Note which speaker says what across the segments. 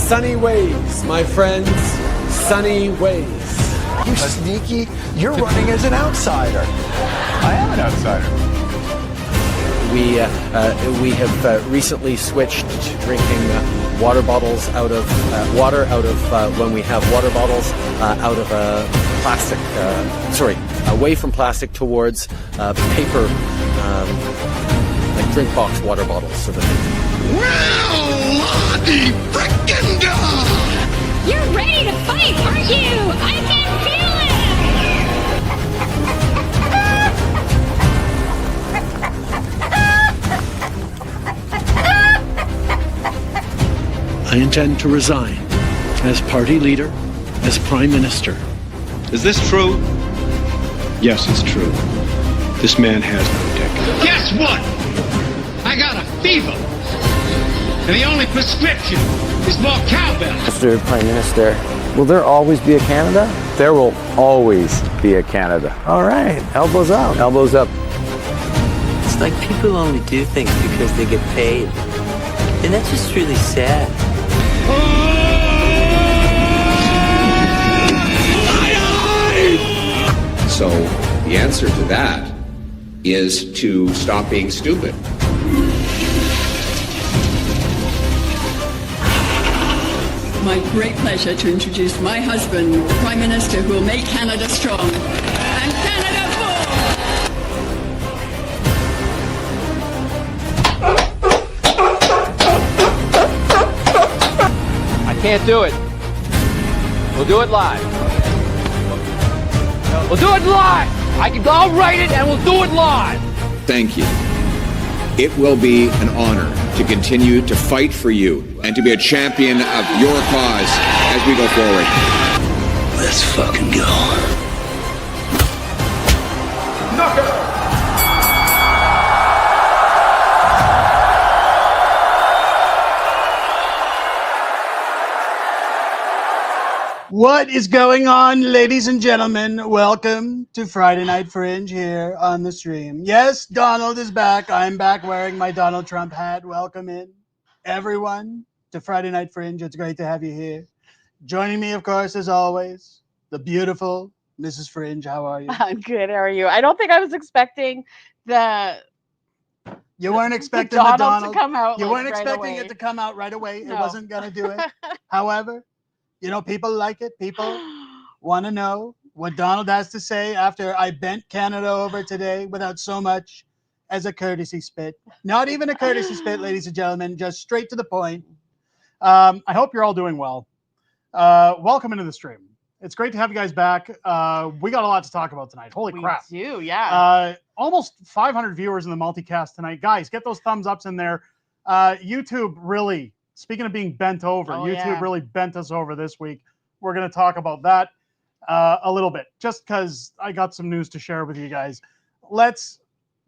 Speaker 1: Sunny ways, my friends. Sunny ways.
Speaker 2: You sneaky. You're running as an outsider.
Speaker 3: I am an outsider.
Speaker 1: We have recently switched to drinking water bottles out of water out of when we have water bottles out of plastic. Away from plastic towards paper, like drink box water bottles. So that.
Speaker 4: Well, the frickin' God!
Speaker 5: You're ready to fight, aren't you? I can feel
Speaker 6: I intend to resign as party leader, as Prime Minister.
Speaker 7: Is this true?
Speaker 6: Yes, it's true. This man has no dick.
Speaker 4: Guess what? I got a fever. And the only prescription is more cowbell.
Speaker 8: Mr. Prime Minister, will there always be a Canada?
Speaker 9: There will always be a Canada.
Speaker 8: All right, elbows up.
Speaker 9: Elbows up.
Speaker 10: It's like people only do things because they get paid. And that's just really sad.
Speaker 11: So the answer to that is to stop being stupid.
Speaker 12: My great pleasure to introduce my husband, Prime Minister, who will make Canada strong. And Canada full!
Speaker 13: I can't do it. We'll do it live. We'll do it live! I'll write it and we'll do it live!
Speaker 11: Thank you. It will be an honor to continue to fight for you and to be a champion of your cause as we go forward.
Speaker 4: Let's fucking go. Knockout!
Speaker 14: What is going on, ladies and gentlemen? Welcome to Friday Night Fringe here on the stream. Yes, Donald is back. I'm back wearing my Donald Trump hat. Welcome in, everyone, to Friday Night Fringe. It's great to have you here. Joining me, of course, as always, the beautiful Mrs. Fringe. How are you?
Speaker 15: I'm good. How are you? I don't think I was expecting the...
Speaker 14: You weren't expecting
Speaker 15: the
Speaker 14: Donald
Speaker 15: to come out.
Speaker 14: You
Speaker 15: like,
Speaker 14: weren't
Speaker 15: right
Speaker 14: expecting
Speaker 15: away.
Speaker 14: it to come out right away.
Speaker 15: No.
Speaker 14: It wasn't going to do it. However, you know, people like it. People want to know what Donald has to say after I bent Canada over today without so much as a courtesy spit. Not even a courtesy spit, ladies and gentlemen, just straight to the point. I hope you're all doing well. Welcome into the stream. It's great to have you guys back. We got a lot to talk about tonight. Holy crap.
Speaker 15: We do, yeah.
Speaker 14: Almost 500 viewers in the multicast tonight. Guys, get those thumbs ups in there. YouTube really... Speaking of being bent over, YouTube really bent us over this week. We're going to talk about that a little bit, just because I got some news to share with you guys. Let's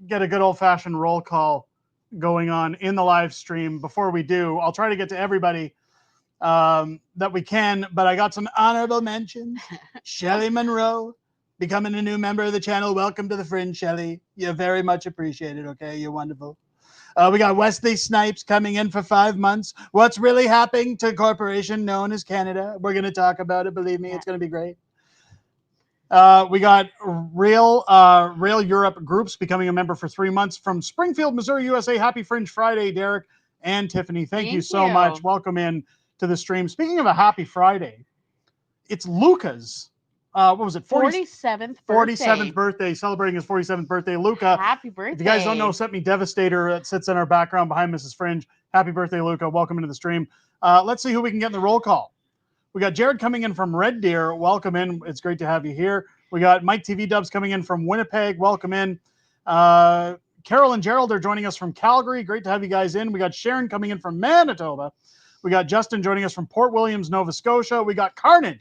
Speaker 14: get a good old-fashioned roll call going on in the live stream. Before we do, I'll try to get to everybody that we can, but I got some honorable mentions. Shelley Monroe, becoming a new member of the channel. Welcome to the Fringe, Shelley. You're very much appreciated, okay? You're wonderful. We got Wesley Snipes coming in for 5 months. What's really happening to a corporation known as Canada? We're going to talk about it. Believe me, it's going to be great. We got Rail Europe Groups becoming a member for 3 months from Springfield, Missouri, USA. Happy Fringe Friday, Derek and Tiffany. Thank you so much. Welcome in to the stream. Speaking of a happy Friday, it's Luca's. What was it?
Speaker 15: 47th
Speaker 14: birthday, celebrating his 47th birthday. Luca,
Speaker 15: happy birthday.
Speaker 14: If you guys don't know, sent me Devastator that sits in our background behind Mrs. Fringe. Happy birthday, Luca. Welcome into the stream. Let's see who we can get in the roll call. We got Jared coming in from Red Deer. Welcome in. It's great to have you here. We got Mike TV Dubs coming in from Winnipeg. Welcome in. Carol and Gerald are joining us from Calgary. Great to have you guys in. We got Sharon coming in from Manitoba. We got Justin joining us from Port Williams, Nova Scotia. We got Carney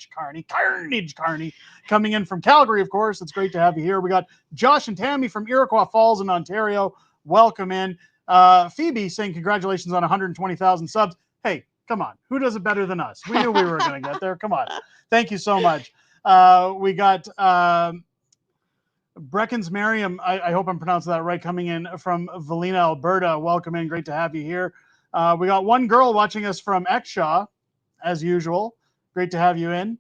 Speaker 14: coming in from Calgary, of course. It's great to have you here. We got Josh and Tammy from Iroquois Falls in Ontario. Welcome in. Phoebe saying congratulations on 120,000 subs. Hey, come on. Who does it better than us? We knew we were going to get there. Come on. Thank you so much. We got Breckens Merriam. I hope I'm pronouncing that right. Coming in from Valina, Alberta. Welcome in. Great to have you here. We got one girl watching us from Exshaw. as usual. Great to have you in.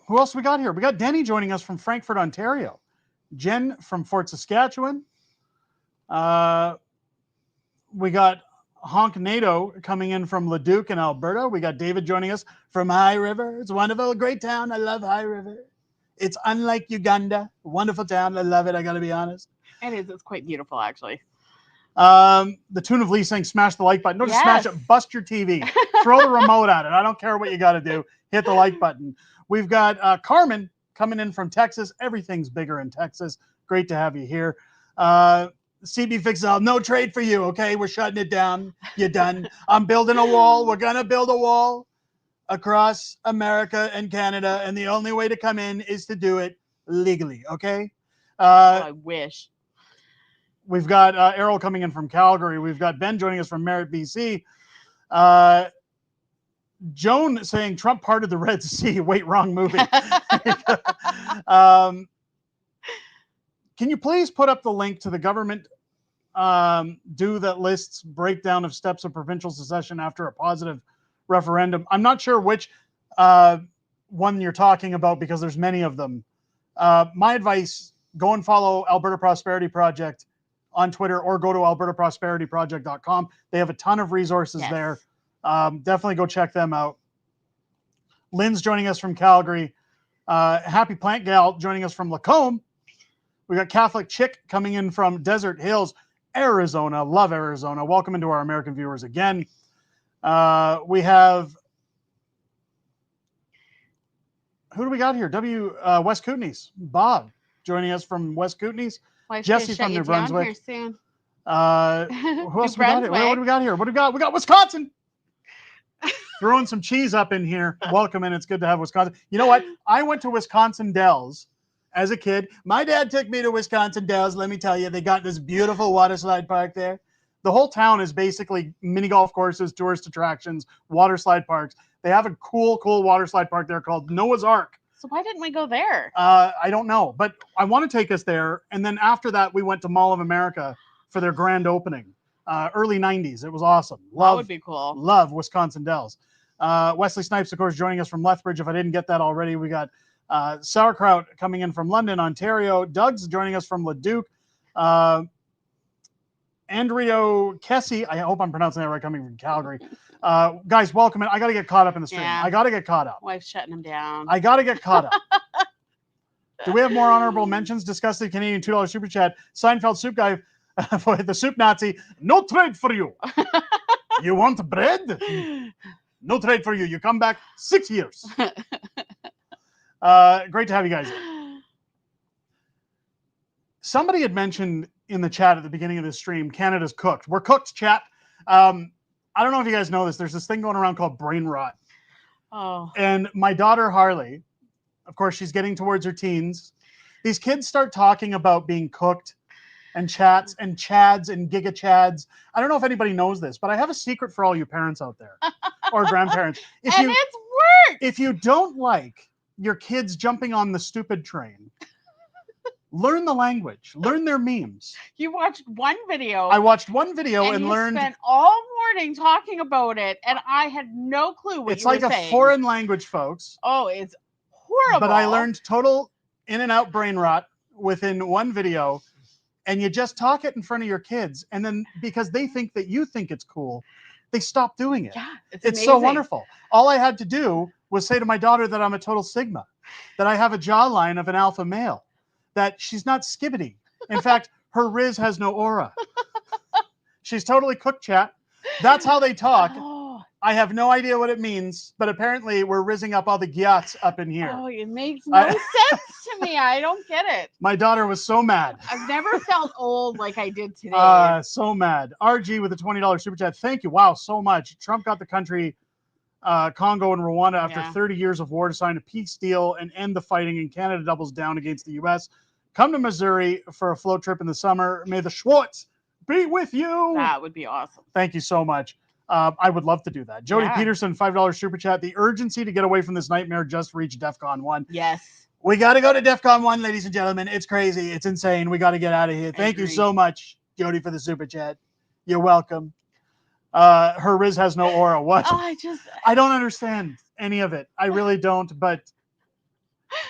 Speaker 14: Who else we got here? We got Denny joining us from Frankfurt, Ontario. Jen from Fort Saskatchewan. We got Honk NATO coming in from Leduc in Alberta. We got David joining us from High River. It's wonderful, great town. I love High River. It's unlike Uganda. Wonderful town. I love it. I got to be honest.
Speaker 15: It is. It's quite beautiful, actually.
Speaker 14: The tune of Lee saying, smash the like button. Don't just smash it. Bust your TV. Throw the remote at it. I don't care what you got to do. Hit the like button. We've got Carmen coming in from Texas. Everything's bigger in Texas. Great to have you here. CB Fixel, no trade for you, okay? We're shutting it down. You're done. I'm building a wall. We're going to build a wall across America and Canada, and the only way to come in is to do it legally, okay?
Speaker 15: I wish.
Speaker 14: We've got Errol coming in from Calgary. We've got Ben joining us from Merritt, BC. Joan saying Trump parted the Red Sea. Wait, wrong movie. Can you please put up the link to the government do that lists breakdown of steps of provincial secession after a positive referendum? I'm not sure which one you're talking about because there's many of them. My advice, go and follow Alberta Prosperity Project on Twitter or go to albertaprosperityproject.com. They have a ton of resources there. Definitely go check them out. Lynn's joining us from Calgary. Happy Plant Gal joining us from Lacombe. We got Catholic Chick coming in from Desert Hills, Arizona. Love Arizona. Welcome into our American viewers again. We have, who do we got here? West Kootenays. Bob joining us from West Kootenays. Jesse from New Brunswick.
Speaker 15: Here soon.
Speaker 14: Who else we got here? What do we got here? What do we got? We got Wisconsin. Throwing some cheese up in here. Welcome in. It's good to have Wisconsin. You know what? I went to Wisconsin Dells as a kid. My dad took me to Wisconsin Dells. Let me tell you, they got this beautiful water slide park there. The whole town is basically mini golf courses, tourist attractions, water slide parks. They have a cool water slide park there called Noah's Ark.
Speaker 15: So why didn't we go there?
Speaker 14: I don't know, but I want to take us there. And then after that, we went to Mall of America for their grand opening. Early 90s. It was awesome.
Speaker 15: That would be cool.
Speaker 14: Love Wisconsin Dells. Wesley Snipes, of course, joining us from Lethbridge. If I didn't get that already, we got Sauerkraut coming in from London, Ontario. Doug's joining us from Leduc. Andrea Kessie, I hope I'm pronouncing that right, coming from Calgary. Guys, welcome in. I got to get caught up in the stream.
Speaker 15: Yeah.
Speaker 14: I got to get caught up.
Speaker 15: Wife's shutting him down.
Speaker 14: I got to get caught up. Do we have more honorable mentions? Disgusted Canadian $2 super chat. Seinfeld soup guy, for the soup Nazi. No trade for you. You want bread? No trade for you. You come back 6 years. Great to have you guys in. Somebody had mentioned in the chat at the beginning of this stream, Canada's cooked. We're cooked, chat. I don't know if you guys know this. There's this thing going around called brain rot.
Speaker 15: Oh.
Speaker 14: And my daughter, Harley, of course, she's getting towards her teens. These kids start talking about being cooked and chats and chads and giga chads. I don't know if anybody knows this, but I have a secret for all you parents out there or grandparents.
Speaker 15: It's work.
Speaker 14: If you don't like your kids jumping on the stupid train, learn the language, learn their memes.
Speaker 15: You watched one video.
Speaker 14: I watched one video and
Speaker 15: you
Speaker 14: learned.
Speaker 15: Spent all morning talking about it, and I had no clue what
Speaker 14: it's
Speaker 15: you
Speaker 14: like
Speaker 15: were
Speaker 14: a
Speaker 15: saying.
Speaker 14: foreign language, folks.
Speaker 15: Oh, it's horrible.
Speaker 14: But I learned total in and out brain rot within one video. And you just talk it in front of your kids. And then because they think that you think it's cool, they stop doing it.
Speaker 15: Yeah,
Speaker 14: it's so wonderful. All I had to do was say to my daughter that I'm a total Sigma, that I have a jawline of an alpha male, that she's not skibbity. In fact, her Riz has no aura. She's totally cooked, chat. That's how they talk. I have no idea what it means, but apparently we're rizzing up all the gyats up in here.
Speaker 15: Oh, it makes no sense to me. I don't get it.
Speaker 14: My daughter was so mad.
Speaker 15: I've never felt old like I did today.
Speaker 14: So mad. RG with a $20 super chat. Thank you. Wow, so much. Trump got the country, Congo and Rwanda, after 30 years of war to sign a peace deal and end the fighting, and Canada doubles down against the U.S. Come to Missouri for a float trip in the summer. May the Schwartz be with you.
Speaker 15: That would be awesome.
Speaker 14: Thank you so much. I would love to do that. Jody Peterson, $5 super chat. The urgency to get away from this nightmare just reached DEFCON 1.
Speaker 15: Yes.
Speaker 14: We got to go to DEFCON 1, ladies and gentlemen. It's crazy. It's insane. We got to get out of here. Thank you so much, Jody, for the super chat. You're welcome. Her Riz has no aura. What?
Speaker 15: Oh,
Speaker 14: I don't understand any of it. I really don't, but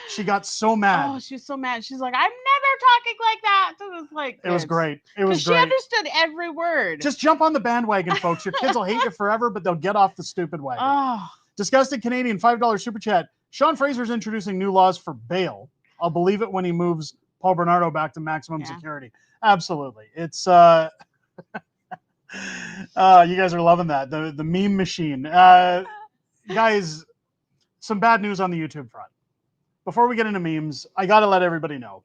Speaker 14: she got so mad.
Speaker 15: Oh, she was so mad. She's like, I'm never talking like that. So it was like,
Speaker 14: it was great. It was
Speaker 15: she
Speaker 14: great.
Speaker 15: understood every word.
Speaker 14: Just jump on the bandwagon, folks. Your kids will hate you forever, but they'll get off the stupid wagon.
Speaker 15: Oh.
Speaker 14: Disgusted Canadian $5 super chat. Sean Fraser's introducing new laws for bail. I'll believe it when he moves Paul Bernardo back to maximum security. Absolutely. It's you guys are loving that. The meme machine. Guys, some bad news on the YouTube front. Before we get into memes, I got to let everybody know.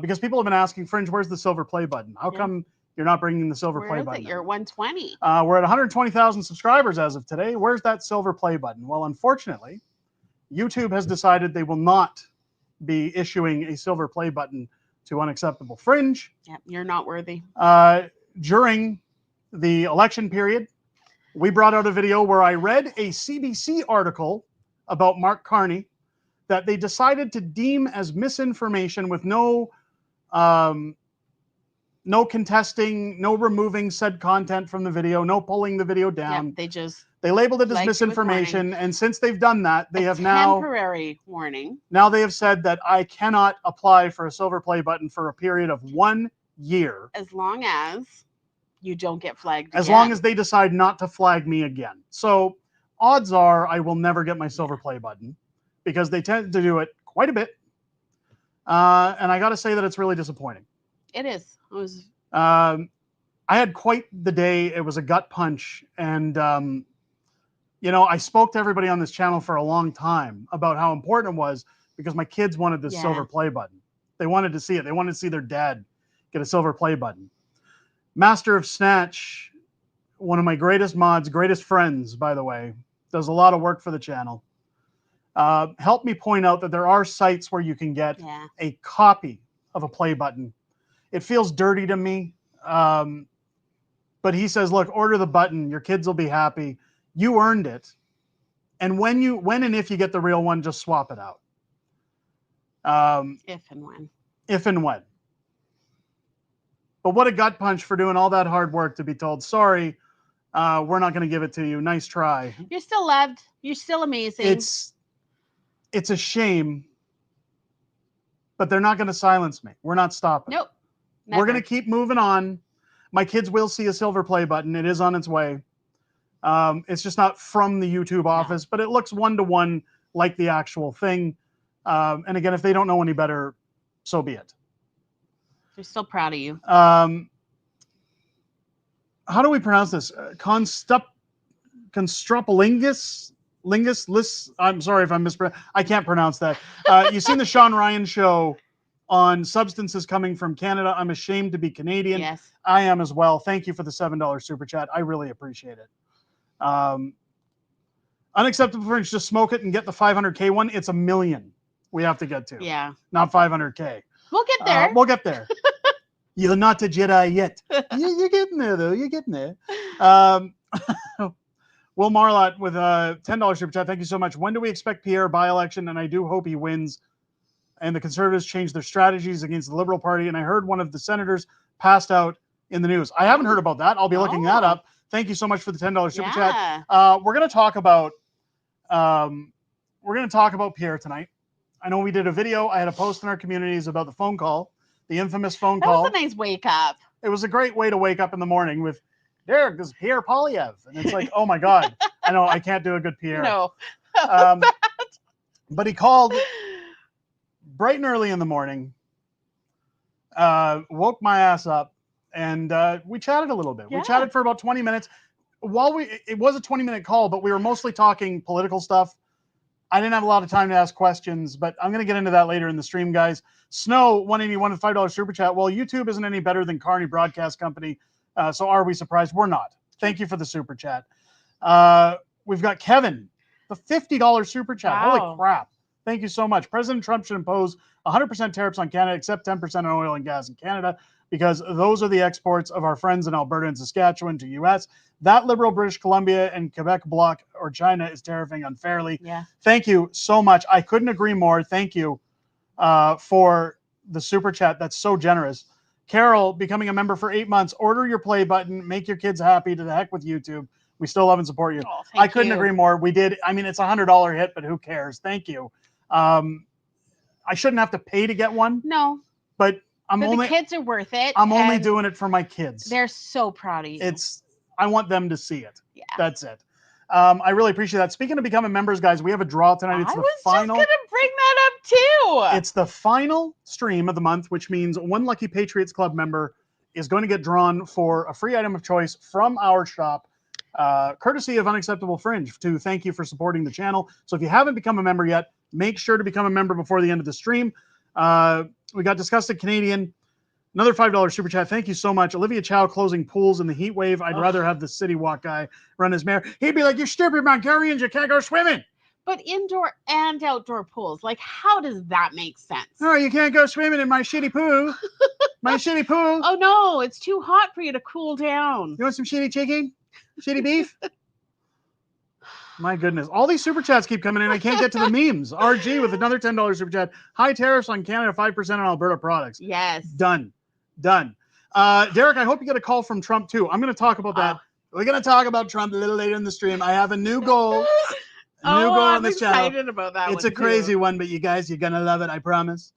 Speaker 14: Because people have been asking, Fringe, where's the silver play button? How come you're not bringing the silver play button?
Speaker 15: You're at 120.
Speaker 14: We're at 120,000 subscribers as of today. Where's that silver play button? Well, unfortunately, YouTube has decided they will not be issuing a silver play button to Unacceptable Fringe.
Speaker 15: Yep, you're not worthy.
Speaker 14: During the election period, we brought out a video where I read a CBC article about Mark Carney that they decided to deem as misinformation with no contesting, no removing said content from the video, no pulling the video down.
Speaker 15: Yep,
Speaker 14: they labeled it as misinformation, and since they've done that, they have now
Speaker 15: temporary warning.
Speaker 14: Now they have said that I cannot apply for a silver play button for a period of 1 year,
Speaker 15: as long as you don't get flagged.
Speaker 14: As long as they decide not to flag me again. So odds are I will never get my silver play button, because they tend to do it quite a bit. And I got to say that it's really disappointing.
Speaker 15: It is. It was.
Speaker 14: I had quite the day. It was a gut punch. And, I spoke to everybody on this channel for a long time about how important it was, because my kids wanted this silver play button. They wanted to see it. They wanted to see their dad get a silver play button. Master of Snatch, one of my greatest mods, greatest friends, by the way, does a lot of work for the channel. Help me point out that there are sites where you can get a copy of a play button. It feels dirty to me, but he says, look, order the button. Your kids will be happy. You earned it. And when and if you get the real one, just swap it out.
Speaker 15: If and when.
Speaker 14: If and when. But what a gut punch for doing all that hard work to be told, sorry, we're not going to give it to you. Nice try.
Speaker 15: You're still loved. You're still amazing.
Speaker 14: It's a shame, but they're not going to silence me. We're not stopping.
Speaker 15: Nope. Never.
Speaker 14: We're going to keep moving on. My kids will see a silver play button. It is on its way. It's just not from the YouTube office, but it looks one-to-one like the actual thing. And again, if they don't know any better, so be it.
Speaker 15: They're still proud of you.
Speaker 14: How do we pronounce this? Construpolingus? I'm sorry if I'm mispronouncing. I can't pronounce that. You've seen the Sean Ryan show on substances coming from Canada. I'm ashamed to be Canadian.
Speaker 15: Yes.
Speaker 14: I am as well. Thank you for the $7 super chat. I really appreciate it. Unacceptable Fringe, just smoke it and get the 500K one. It's 1 million we have to get to.
Speaker 15: Yeah.
Speaker 14: Not 500K.
Speaker 15: We'll get there.
Speaker 14: We'll get there. You're not a Jedi yet. You're getting there, though. You're getting there. Will Marlott with a $10 super chat. Thank you so much. When do we expect Pierre by-election? And I do hope he wins. And the Conservatives change their strategies against the Liberal Party. And I heard one of the senators passed out in the news. I haven't heard about that. I'll be looking that up. Thank you so much for the $10 super chat. We're going to talk about Pierre tonight. I know we did a video. I had a post in our communities about the phone call, the infamous phone call.
Speaker 15: That was a nice wake up.
Speaker 14: It was a great way to wake up in the morning with, Derek, this is Pierre Polyev. And it's like, oh my God. I know I can't do a good Pierre.
Speaker 15: No.
Speaker 14: But he called bright and early in the morning, woke my ass up, and we chatted a little bit. We chatted for about 20 minutes. It was a 20-minute call, but we were mostly talking political stuff. I didn't have a lot of time to ask questions, but I'm going to get into that later in the stream, guys. Snow, 181 with $5 super chat. Well, YouTube isn't any better than Carney Broadcast Company, so are we surprised? We're not. Thank you for the super chat. We've got Kevin, the $50 super chat.
Speaker 15: Wow.
Speaker 14: Holy crap. Thank you so much. President Trump should impose 100% tariffs on Canada, except 10% on oil and gas in Canada, because those are the exports of our friends in Alberta and Saskatchewan to U.S. That liberal British Columbia and Quebec bloc or China is tariffing unfairly.
Speaker 15: Yeah.
Speaker 14: Thank you so much. I couldn't agree more. Thank you for the super chat. That's so generous. Carol becoming a member for 8 months. Order your play button. Make your kids happy. To the heck with YouTube. We still love and support you.
Speaker 15: Oh,
Speaker 14: I couldn't agree more. We did. I mean, it's $100 hit, but who cares? Thank you. I shouldn't have to pay to get one.
Speaker 15: No.
Speaker 14: But
Speaker 15: the kids are worth it.
Speaker 14: I'm only doing it for my kids.
Speaker 15: They're so proud of you.
Speaker 14: I want them to see it.
Speaker 15: Yeah.
Speaker 14: That's it. I really appreciate that. Speaking of becoming members, guys, we have a draw tonight. It's the final.
Speaker 15: I was just going to bring that up too.
Speaker 14: It's the final stream of the month, which means one lucky Patriots Club member is going to get drawn for a free item of choice from our shop, courtesy of Unacceptable Fringe, to thank you for supporting the channel. So if you haven't become a member yet, make sure to become a member before the end of the stream. We got Disgusted Canadian, another $5 super chat. Thank you so much. Olivia Chow closing pools in the heat wave. I'd rather have the City Walk guy run as mayor. He'd be like, "You stupid Mongolians, you can't go swimming."
Speaker 15: But indoor and outdoor pools, like, how does that make sense?
Speaker 14: Oh, you can't go swimming in my shitty pool. My shitty pool.
Speaker 15: Oh no, it's too hot for you to cool down.
Speaker 14: You want some shitty chicken? Shitty beef? My goodness. All these super chats keep coming in. I can't get to the memes. RG with another $10 super chat. High tariffs on Canada, 5% on Alberta products.
Speaker 15: Yes.
Speaker 14: Done. Derek, I hope you get a call from Trump too. I'm going to talk about that. We're going to talk about Trump a little later in the stream. I have a new goal.
Speaker 15: I'm excited about that.
Speaker 14: It's a crazy one, but you guys, you're going to love it. I promise.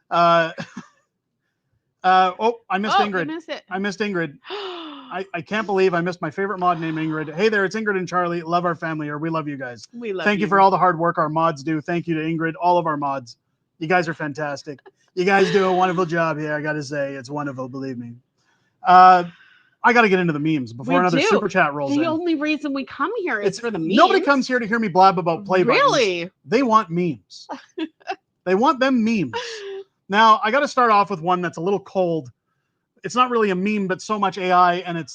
Speaker 14: I missed Ingrid.
Speaker 15: You missed it.
Speaker 14: I missed Ingrid. I can't believe I missed my favorite mod named Ingrid. Hey there, it's Ingrid and Charlie. Love our family here. We love you guys.
Speaker 15: We love
Speaker 14: Thank you for all the hard work our mods do. Thank you to Ingrid, all of our mods. You guys are fantastic. You guys do a wonderful job here. I got to say, it's wonderful. Believe me. I got to get into the memes before another super chat rolls in.
Speaker 15: The only reason we come here is for the memes.
Speaker 14: Nobody comes here to hear me blab about play buttons.
Speaker 15: Really? They
Speaker 14: want memes. They want them memes. Now, I got to start off with one that's a little cold. It's not really a meme, but so much AI, and it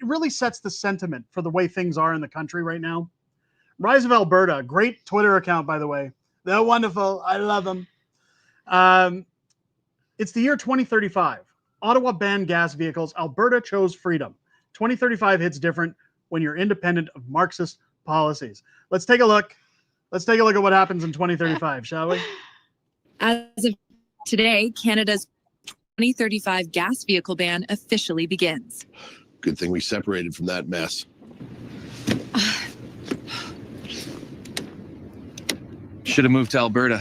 Speaker 14: really sets the sentiment for the way things are in the country right now. Rise of Alberta, great Twitter account, by the way. They're wonderful. I love them. It's the year 2035. Ottawa banned gas vehicles. Alberta chose freedom. 2035 hits different when you're independent of Marxist policies. Let's take a look. Let's take a look at what happens in 2035, shall we?
Speaker 16: As of today, Canada's 2035 gas vehicle ban officially begins.
Speaker 17: Good thing we separated from that mess.
Speaker 3: Should have moved to Alberta.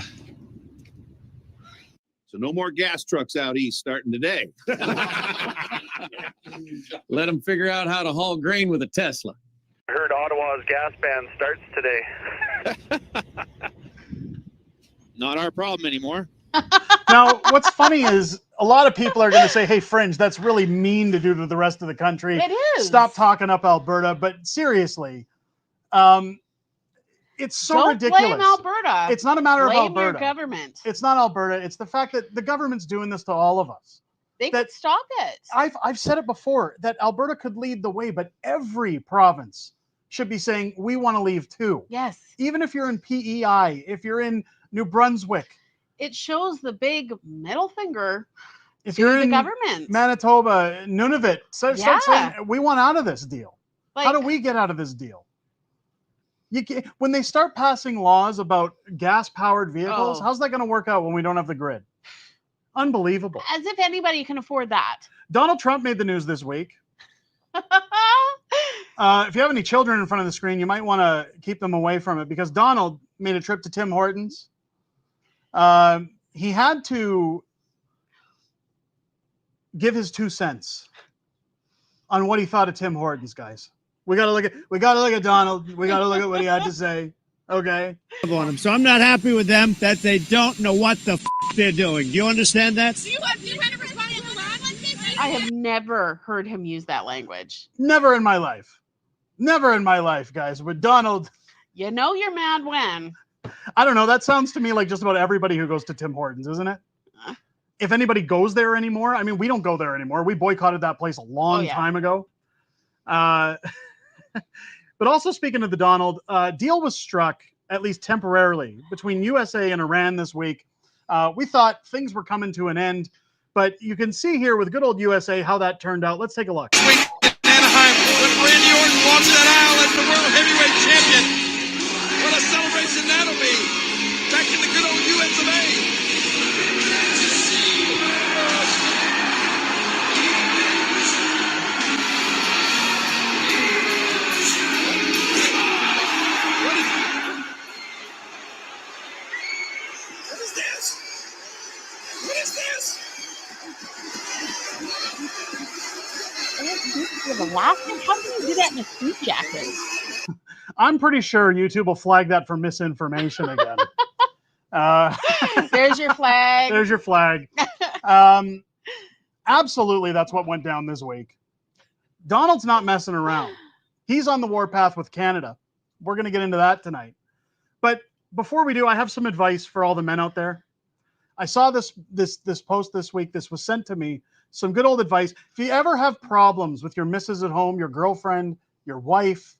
Speaker 17: So no more gas trucks out east starting today.
Speaker 18: Let them figure out how to haul grain with a Tesla.
Speaker 19: I heard Ottawa's gas ban starts today.
Speaker 17: Not our problem anymore.
Speaker 14: Now, what's funny is a lot of people are going to say, hey, Fringe, that's really mean to do to the rest of the country.
Speaker 15: It is.
Speaker 14: Stop talking up Alberta. But seriously, it's so
Speaker 15: Don't
Speaker 14: ridiculous.
Speaker 15: blame Alberta.
Speaker 14: It's not a matter
Speaker 15: blame
Speaker 14: of Alberta.
Speaker 15: Your government.
Speaker 14: It's not Alberta. It's the fact that the government's doing this to all of us.
Speaker 15: They could stop it.
Speaker 14: I've said it before, that Alberta could lead the way, but every province should be saying, we want to leave too.
Speaker 15: Yes.
Speaker 14: Even if you're in PEI, if you're in New Brunswick.
Speaker 15: It shows the big middle finger
Speaker 14: if
Speaker 15: to
Speaker 14: you're
Speaker 15: the
Speaker 14: in
Speaker 15: government.
Speaker 14: Manitoba, Nunavut, start saying, we want out of this deal.
Speaker 15: Like,
Speaker 14: how do we get out of this deal? When they start passing laws about gas-powered vehicles, how's that going to work out when we don't have the grid? Unbelievable.
Speaker 15: As if anybody can afford that.
Speaker 14: Donald Trump made the news this week. If you have any children in front of the screen, you might want to keep them away from it, because Donald made a trip to Tim Hortons. He had to give his 2 cents on what he thought of Tim Hortons, guys. We gotta look at Donald. We gotta look at what he had to say. Okay.
Speaker 20: On them. So I'm not happy with them that they don't know what the they're doing. Do you understand that?
Speaker 15: I have never heard him use that language.
Speaker 14: Never in my life. Never in my life, guys. With Donald.
Speaker 15: You know you're mad when.
Speaker 14: I don't know. That sounds to me like just about everybody who goes to Tim Hortons, isn't it? If anybody goes there anymore. I mean, we don't go there anymore. We boycotted that place a long time ago. But also, speaking of the Donald, deal was struck, at least temporarily, between USA and Iran this week. We thought things were coming to an end, but you can see here with good old USA how that turned out. Let's take a look.
Speaker 7: Anaheim, with Randy Orton walking that aisle as the World Heavyweight Champion. What a celebration that'll be. Back in the good old US of A.
Speaker 15: Alaska? How can you do that in a suit jacket?
Speaker 14: I'm pretty sure YouTube will flag that for misinformation again.
Speaker 15: There's your flag.
Speaker 14: There's your flag. Absolutely, that's what went down this week. Donald's not messing around. He's on the warpath with Canada. We're going to get into that tonight. But before we do, I have some advice for all the men out there. I saw this post this week. This was sent to me. Some good old advice. If you ever have problems with your missus at home, your girlfriend, your wife,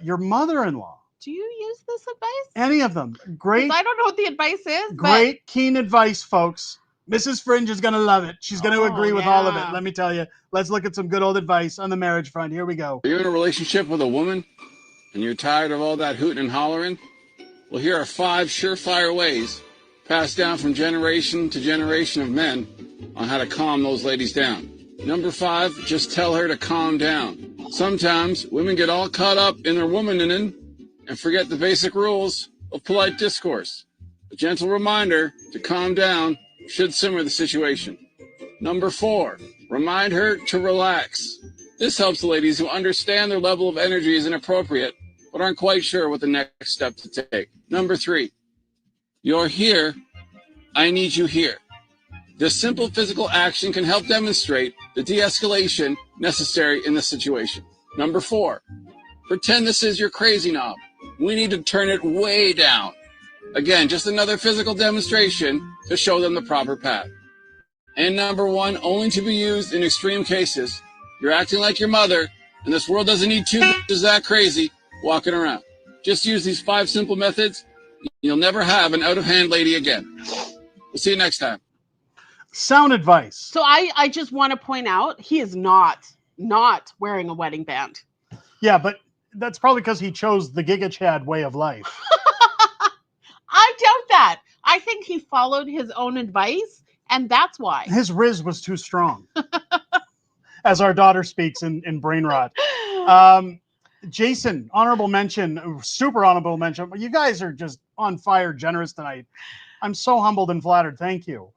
Speaker 14: your mother-in-law,
Speaker 15: do you use this advice?
Speaker 14: any of them, great.
Speaker 15: I don't know what the advice is.
Speaker 14: Great, keen advice, folks. Mrs. Fringe is going to love it. She's going to agree with all of it. Let me tell you. Let's look at some good old advice on the marriage front. Here we go.
Speaker 21: Are you in a relationship with a woman and you're tired of all that hooting and hollering? Well, here are 5 surefire ways passed down from generation to generation of men on how to calm those ladies down. Number 5, just tell her to calm down. Sometimes women get all caught up in their womaning and forget the basic rules of polite discourse. A gentle reminder to calm down should simmer the situation. Number 4, remind her to relax. This helps the ladies who understand their level of energy is inappropriate, but aren't quite sure what the next step to take. Number 3, you're here, I need you here. This simple physical action can help demonstrate the de-escalation necessary in the situation. Number 4, pretend this is your crazy knob. We need to turn it way down. Again, just another physical demonstration to show them the proper path. And number 1, only to be used in extreme cases. You're acting like your mother, and this world doesn't need 2 bitches that crazy walking around. Just use these 5 simple methods. You'll never have an out-of-hand lady again. We'll see you next time.
Speaker 14: Sound advice.
Speaker 15: So I just want to point out, he is not wearing a wedding band.
Speaker 14: Yeah, but that's probably because he chose the Giga Chad way of life.
Speaker 15: I doubt that. I think he followed his own advice, and that's why.
Speaker 14: His riz was too strong. As our daughter speaks in brain rot. Jason, honorable mention, super honorable mention. You guys are just on fire, generous tonight. I'm so humbled and flattered. Thank you.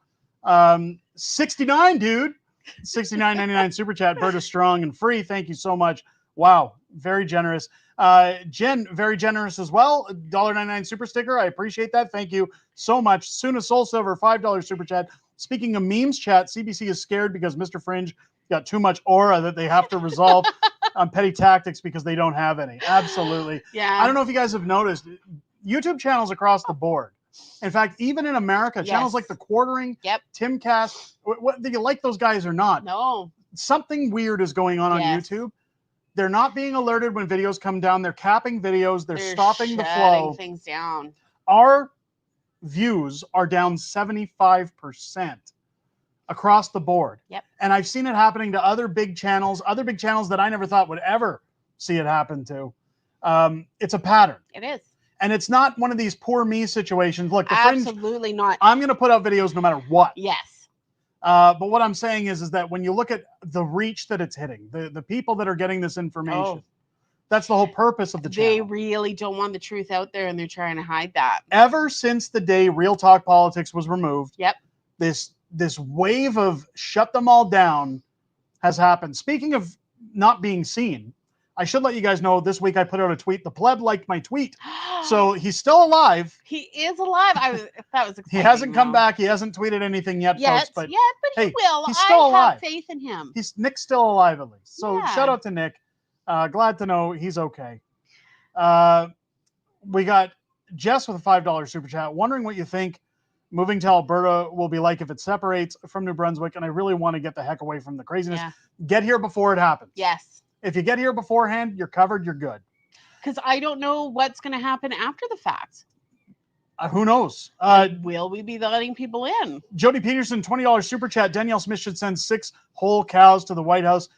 Speaker 14: 69, dude. 69.99 super chat. Berta strong and free. Thank you so much. Wow, very generous. Jen, very generous as well. $1.99 super sticker. I appreciate that. Thank you so much. Suna Soul Silver, $5 super chat. Speaking of memes chat, CBC is scared because Mr. Fringe got too much aura that they have to resolve on petty tactics because they don't have any. Absolutely.
Speaker 15: Yeah.
Speaker 14: I don't know if you guys have noticed, YouTube channels across the board. In fact, even in America, channels like The Quartering, Timcast, do you like those guys or not?
Speaker 15: No.
Speaker 14: Something weird is going on YouTube. They're not being alerted when videos come down. They're capping videos. They're stopping the flow.
Speaker 15: Things down.
Speaker 14: Our views are down 75% across the board.
Speaker 15: Yep.
Speaker 14: And I've seen it happening to other big channels that I never thought would ever see it happen to. It's a pattern.
Speaker 15: It is.
Speaker 14: And it's not one of these poor me situations. Look, the
Speaker 15: absolutely
Speaker 14: Fringe,
Speaker 15: not.
Speaker 14: I'm going to put out videos no matter what.
Speaker 15: Yes.
Speaker 14: But what I'm saying is that when you look at the reach that it's hitting, the people that are getting this information, that's the whole purpose of the channel.
Speaker 15: They really don't want the truth out there, and they're trying to hide that.
Speaker 14: Ever since the day Real Talk Politics was removed,
Speaker 15: this
Speaker 14: wave of shut them all down has happened. Speaking of not being seen, I should let you guys know this week I put out a tweet. The pleb liked my tweet. So he's still alive.
Speaker 15: He is alive. That was exciting.
Speaker 14: He hasn't come back. He hasn't tweeted anything yet, folks. But
Speaker 15: he will.
Speaker 14: He's still alive.
Speaker 15: I have faith in him.
Speaker 14: Nick's still alive at least. So shout out to Nick. Glad to know he's okay. We got Jess with a $5 super chat. Wondering what you think moving to Alberta will be like if it separates from New Brunswick. And I really want to get the heck away from the craziness.
Speaker 15: Yeah.
Speaker 14: Get here before it happens.
Speaker 15: Yes.
Speaker 14: If you get here beforehand, you're covered, you're good.
Speaker 15: Because I don't know what's going to happen after the fact.
Speaker 14: Who knows?
Speaker 15: Will we be letting people in?
Speaker 14: Jody Peterson, $20 super chat. Danielle Smith should send 6 whole cows to the White House.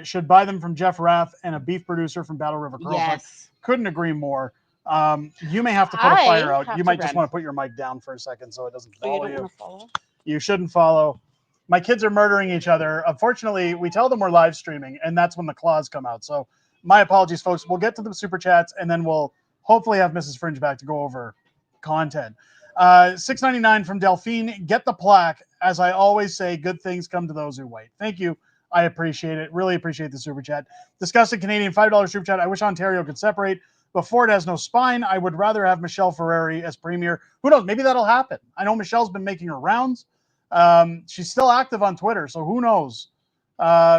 Speaker 14: Should buy them from Jeff Rath and a beef producer from Battle River Girls.
Speaker 15: Yes.
Speaker 14: Couldn't agree more. You may have to put a fire out. You might just want to put your mic down for a second so it doesn't follow you. You shouldn't follow. My kids are murdering each other. Unfortunately, we tell them we're live streaming, and that's when the claws come out. So my apologies, folks. We'll get to the super chats, and then we'll hopefully have Mrs. Fringe back to go over content. $6.99 from Delphine. Get the plaque. As I always say, good things come to those who wait. Thank you. I appreciate it. Really appreciate the super chat. Disgusted Canadian $5 super chat. I wish Ontario could separate, but Ford has no spine. I would rather have Michelle Ferrari as premier. Who knows? Maybe that'll happen. I know Michelle's been making her rounds. She's still active on Twitter, so who knows?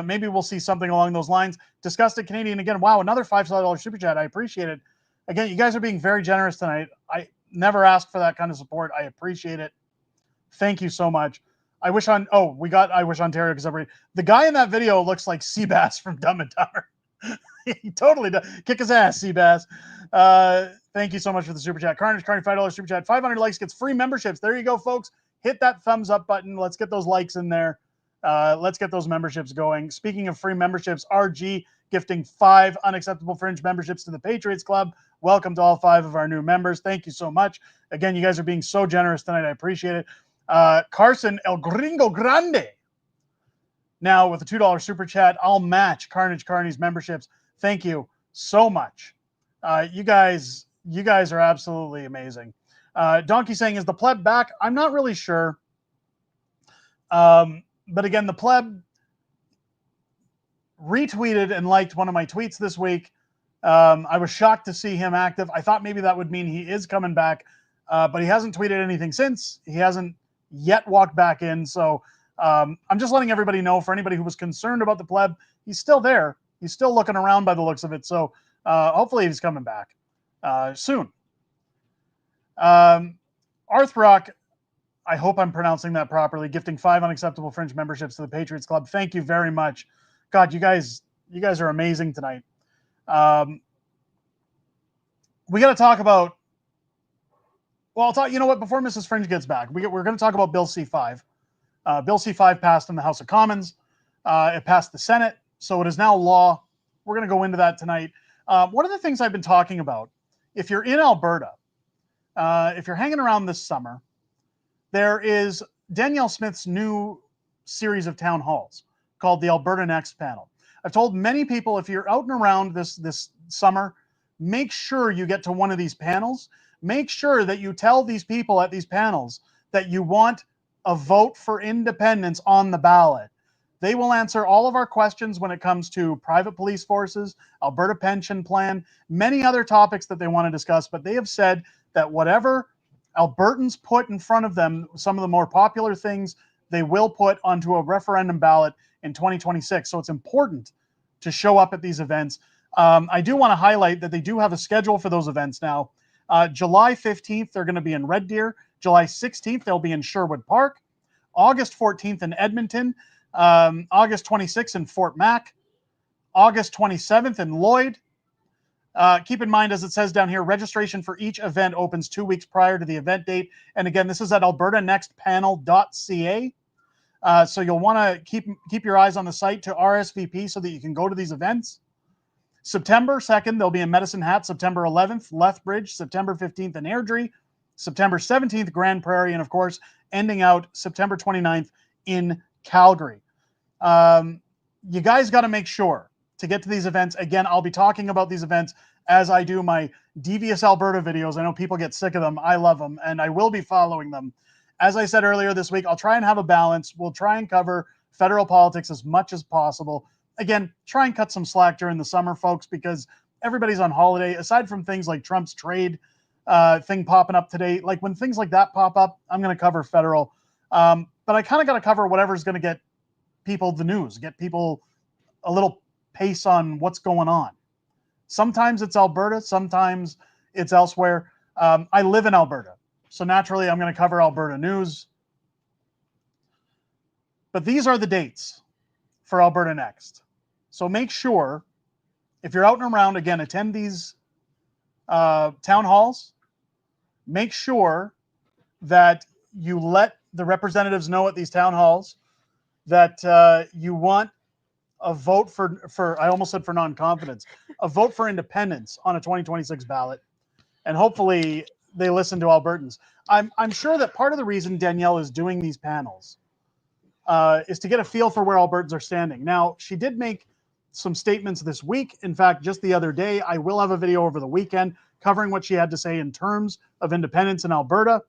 Speaker 14: Maybe we'll see something along those lines. Disgusted Canadian again. Wow, another $5 super chat. I appreciate it. Again, you guys are being very generous tonight. I never asked for that kind of support. I appreciate it. Thank you so much. I wish Ontario could separate. The guy in that video looks like Seabass from Dumb and Dumber. He totally does. Kick his ass, Seabass. Thank you so much for the super chat. Carney, $5 super chat. 500 likes gets free memberships. There you go, folks. Hit that thumbs up button. Let's get those likes in there. Let's get those memberships going. Speaking of free memberships, RG gifting 5 unacceptable fringe memberships to the Patriots Club. Welcome to all 5 of our new members. Thank you so much. Again, you guys are being so generous tonight. I appreciate it. Carson El Gringo Grande. Now with a $2 super chat, I'll match Carney's memberships. Thank you so much. You guys are absolutely amazing. Donkey saying, is the pleb back? I'm not really sure. But again, the pleb retweeted and liked one of my tweets this week. I was shocked to see him active. I thought maybe that would mean he is coming back, but he hasn't tweeted anything since. He hasn't yet walked back in. So I'm just letting everybody know, for anybody who was concerned about the pleb, he's still there. He's still looking around by the looks of it. So hopefully he's coming back soon. Arthrock, I hope I'm pronouncing that properly, gifting 5 unacceptable fringe memberships to the Patriots Club. Thank you very much. God, you guys are amazing tonight. We got to talk about, well, you know what, before Mrs. Fringe gets back, we're going to talk about Bill C-5. Bill C-5 passed in the House of Commons. It passed the Senate, so it is now law. We're going to go into that tonight. One of the things I've been talking about, if you're in Alberta, if you're hanging around this summer, there is Danielle Smith's new series of town halls called the Alberta Next panel. I've told many people, if you're out and around this summer, make sure you get to one of these panels. Make sure that you tell these people at these panels that you want a vote for independence on the ballot. They will answer all of our questions when it comes to private police forces, Alberta pension plan, many other topics that they want to discuss, but they have said that whatever Albertans put in front of them, some of the more popular things, they will put onto a referendum ballot in 2026. So it's important to show up at these events. I do want to highlight that they do have a schedule for those events now. July 15th, they're going to be in Red Deer. July 16th, they'll be in Sherwood Park. August 14th in Edmonton. August 26th in Fort Mac. August 27th in Lloyd. Keep in mind, as it says down here, registration for each event opens 2 weeks prior to the event date. And again, this is at albertanextpanel.ca. So you'll want to keep your eyes on the site to RSVP so that you can go to these events. September 2nd, they'll be in Medicine Hat. September 11th, Lethbridge. September 15th in Airdrie. September 17th, Grand Prairie. And of course, ending out September 29th in Calgary. You guys got to make sure to get to these events. Again, I'll be talking about these events as I do my Devious Alberta videos. I know people get sick of them. I love them, and I will be following them. As I said earlier this week, I'll try and have a balance. We'll try and cover federal politics as much as possible. Again, try and cut some slack during the summer, folks, because everybody's on holiday. Aside from things like Trump's trade thing popping up today, like when things like that pop up, I'm going to cover federal. But I kind of got to cover whatever's going to get people the news, get people a little pace on what's going on. Sometimes it's Alberta, sometimes it's elsewhere. I live in Alberta, so naturally I'm going to cover Alberta news. But these are the dates for Alberta Next. So make sure, if you're out and around, again, attend these town halls. Make sure that you let the representatives know at these town halls that you want a vote for I almost said for non-confidence, a vote for independence on a 2026 ballot. And hopefully they listen to Albertans. I'm sure that part of the reason Danielle is doing these panels is to get a feel for where Albertans are standing. Now, she did make some statements this week. In fact, just the other day, I will have a video over the weekend covering what she had to say in terms of independence in Alberta.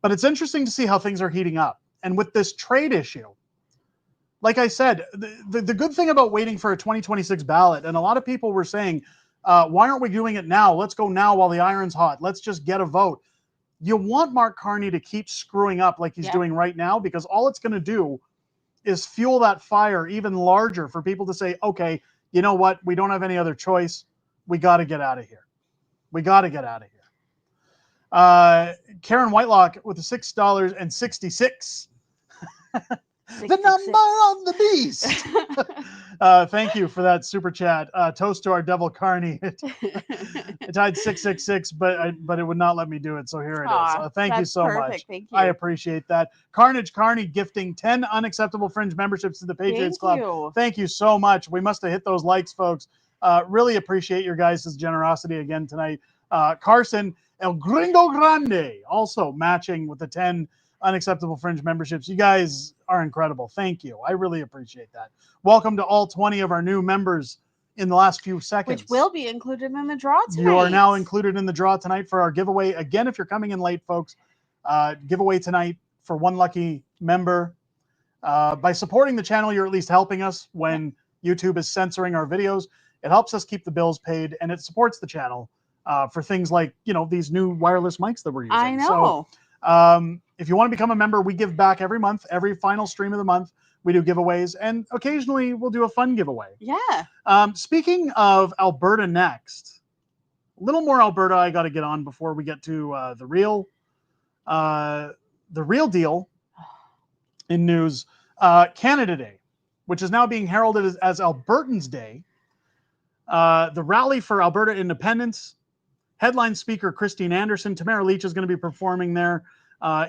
Speaker 14: But it's interesting to see how things are heating up. And with this trade issue, like I said, the good thing about waiting for a 2026 ballot, and a lot of people were saying, why aren't we doing it now? Let's go now while the iron's hot. Let's just get a vote. You want Mark Carney to keep screwing up like he's doing right now, because all it's going to do is fuel that fire even larger for people to say, okay, you know what? We don't have any other choice. We got to get out of here. We got to get out of here. Karen Whitelock with the $6.66. The number of the beast. Thank you for that super chat. Toast to our devil Carney. It tied 666, but it would not let me do it. So here it is. Thank you so much.
Speaker 15: Thank you.
Speaker 14: I appreciate that. Carnage Carney gifting 10 unacceptable Fringe memberships to the Patriots Club. Thank you so much. We must have hit those likes, folks. Really appreciate your guys' generosity again tonight. Carson El Gringo Grande also matching with the 10 unacceptable Fringe memberships. You guys are incredible. Thank you. I really appreciate that. Welcome to all 20 of our new members in the last few seconds.
Speaker 15: Which will be included in the draw tonight.
Speaker 14: You are now included in the draw tonight for our giveaway. Again, if you're coming in late, folks, giveaway tonight for one lucky member. By supporting the channel, you're at least helping us when YouTube is censoring our videos. It helps us keep the bills paid, and it supports the channel for things like, these new wireless mics that we're using.
Speaker 15: I know.
Speaker 14: So, if you want to become a member, we give back every month. Every final stream of the month, we do giveaways, and occasionally we'll do a fun giveaway.
Speaker 15: Yeah.
Speaker 14: Speaking of Alberta next, a little more Alberta I got to get on before we get to the real deal in news. Canada Day, which is now being heralded as Albertans Day. The rally for Alberta independence. Headline speaker Christine Anderson. Tamara Leach is going to be performing there.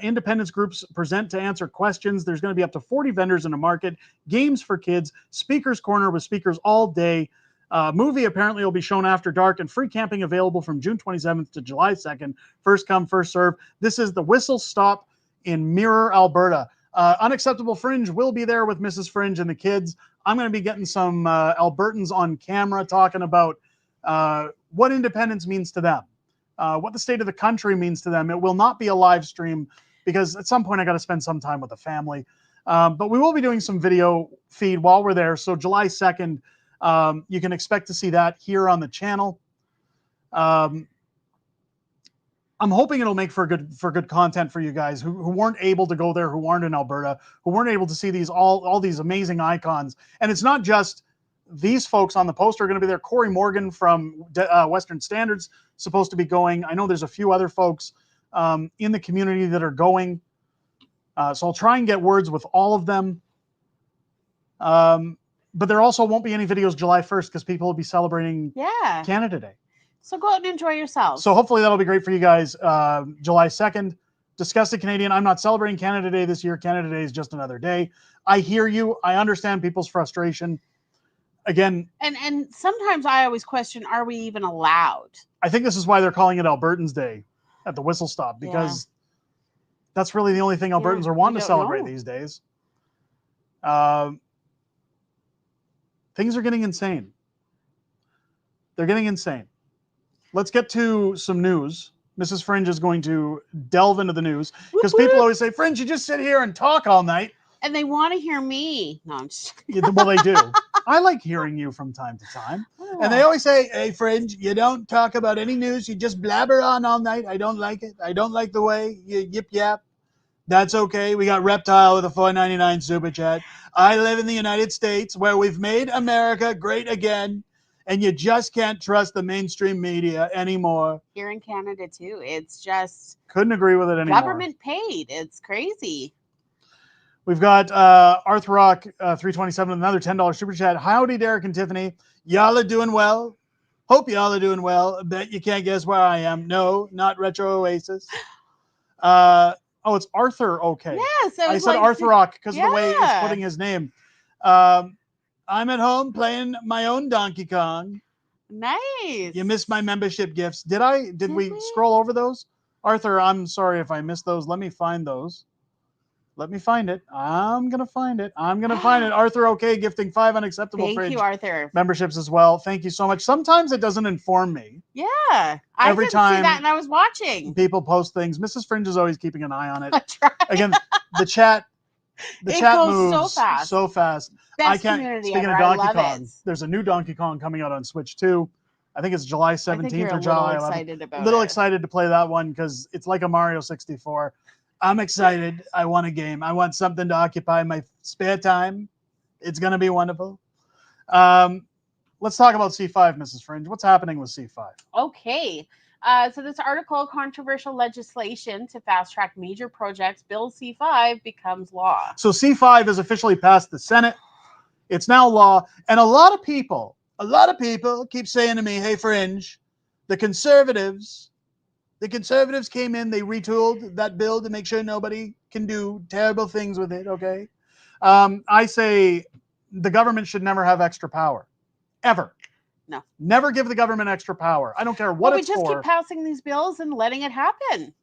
Speaker 14: Independence groups present to answer questions. There's going to be up to 40 vendors in a market, games for kids, speakers corner with speakers all day. Movie apparently will be shown after dark, and free camping available from June 27th to July 2nd. First come, first serve. This is the Whistle Stop in Mirror, Alberta. Unacceptable Fringe will be there with Mrs. Fringe and the kids. I'm going to be getting some Albertans on camera talking about what independence means to them. What the state of the country means to them. It will not be a live stream because at some point I got to spend some time with the family. But we will be doing some video feed while we're there. So July 2nd, you can expect to see that here on the channel. I'm hoping it'll make for good content for you guys who weren't able to go there, who aren't in Alberta, who weren't able to see all these amazing icons. And it's not just these folks on the poster are going to be there. Corey Morgan from Western Standards supposed to be going. I know there's a few other folks in the community that are going. So I'll try and get words with all of them. But there also won't be any videos July 1st because people will be celebrating Canada Day.
Speaker 15: So go out and enjoy yourselves.
Speaker 14: So hopefully that'll be great for you guys. July 2nd, Disgusted Canadian. I'm not celebrating Canada Day this year. Canada Day is just another day. I hear you. I understand people's frustration. Again,
Speaker 15: and sometimes I always question, are we even allowed?
Speaker 14: I think this is why they're calling it Albertans Day at the Whistle Stop, because that's really the only thing Albertans are wanting to celebrate these days. Things are getting insane. They're getting insane. Let's get to some news. Mrs. Fringe is going to delve into the news because people always say, Fringe, you just sit here and talk all night.
Speaker 15: And they want to hear me. No, I'm just
Speaker 14: well, they do. I like hearing you from time to time. And they always say, hey, Fringe, you don't talk about any news. You just blabber on all night. I don't like it. I don't like the way you yip yap. That's okay. We got Reptile with a $4.99 super chat. I live in the United States where we've made America great again. And you just can't trust the mainstream media anymore.
Speaker 15: Here in Canada, too. It's just...
Speaker 14: Couldn't agree with it anymore.
Speaker 15: Government paid. It's crazy.
Speaker 14: We've got Arthur Rock 327, another $10 super chat. Howdy, Derek and Tiffany. Y'all are doing well. Hope y'all are doing well. Bet you can't guess where I am. No, not Retro Oasis. Oh, it's Arthur. Okay.
Speaker 15: Yes.
Speaker 14: I said Arthur Rock because of the way he's putting his name. I'm at home playing my own Donkey Kong.
Speaker 15: Nice.
Speaker 14: You missed my membership gifts. Did we scroll over those? Arthur, I'm sorry if I missed those. Let me find those. Let me find it. I'm going to find it. Arthur, okay, gifting 5 unacceptable
Speaker 15: Thank
Speaker 14: Fringe
Speaker 15: you, Arthur.
Speaker 14: memberships as well. Thank you so much. Sometimes it doesn't inform me.
Speaker 15: Yeah. I
Speaker 14: Every
Speaker 15: didn't
Speaker 14: time
Speaker 15: see that and I was watching.
Speaker 14: People post things. Mrs. Fringe is always keeping an eye on it.
Speaker 15: That's right.
Speaker 14: Again, the chat
Speaker 15: goes
Speaker 14: moves
Speaker 15: so fast. Best
Speaker 14: I can't.
Speaker 15: community
Speaker 14: Speaking
Speaker 15: ever.
Speaker 14: of Donkey
Speaker 15: I love
Speaker 14: Kong,
Speaker 15: it.
Speaker 14: there's a new Donkey Kong coming out on Switch too. I think it's July 17th or July 11th.
Speaker 15: Excited about
Speaker 14: a little
Speaker 15: it.
Speaker 14: excited to play that one because it's like a Mario 64. I'm excited. I want a game. I want something to occupy my spare time. It's going to be wonderful. Let's talk about C5, Mrs. Fringe. What's happening with C5?
Speaker 15: Okay. So this article, controversial legislation to fast-track major projects, Bill C5 becomes law.
Speaker 14: So C5 has officially passed the Senate. It's now law. And a lot of people keep saying to me, hey, Fringe, the conservatives came in, they retooled that bill to make sure nobody can do terrible things with it, okay? I say the government should never have extra power. Ever.
Speaker 15: No.
Speaker 14: Never give the government extra power. I don't care what it's for.
Speaker 15: We just keep passing these bills and letting it happen.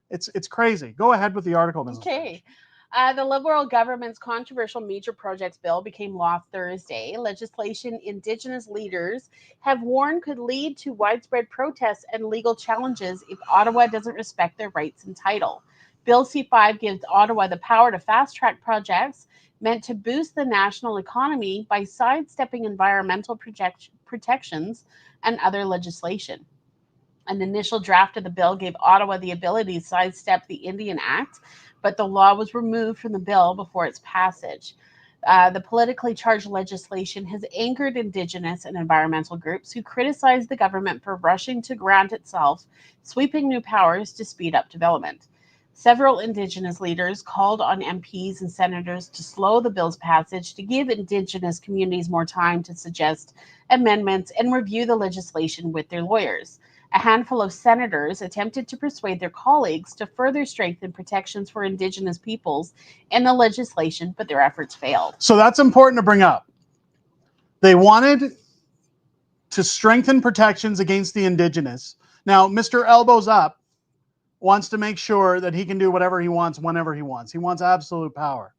Speaker 14: It's crazy. Go ahead with the article, Mrs.
Speaker 15: Okay. The Liberal government's controversial major projects bill became law Thursday. Legislation Indigenous leaders have warned could lead to widespread protests and legal challenges if Ottawa doesn't respect their rights and title. Bill C5 gives Ottawa the power to fast-track projects meant to boost the national economy by sidestepping environmental protections and other legislation. An initial draft of the bill gave Ottawa the ability to sidestep the Indian Act, but the law was removed from the bill before its passage. The politically charged legislation has angered Indigenous and environmental groups who criticize the government for rushing to grant itself sweeping new powers to speed up development. Several Indigenous leaders called on MPs and senators to slow the bill's passage to give Indigenous communities more time to suggest amendments and review the legislation with their lawyers. A handful of senators attempted to persuade their colleagues to further strengthen protections for Indigenous peoples in the legislation, but their efforts failed.
Speaker 14: So that's important to bring up. They wanted to strengthen protections against the Indigenous. Now, Mr. Elbows Up wants to make sure that he can do whatever he wants, whenever he wants. He wants absolute power.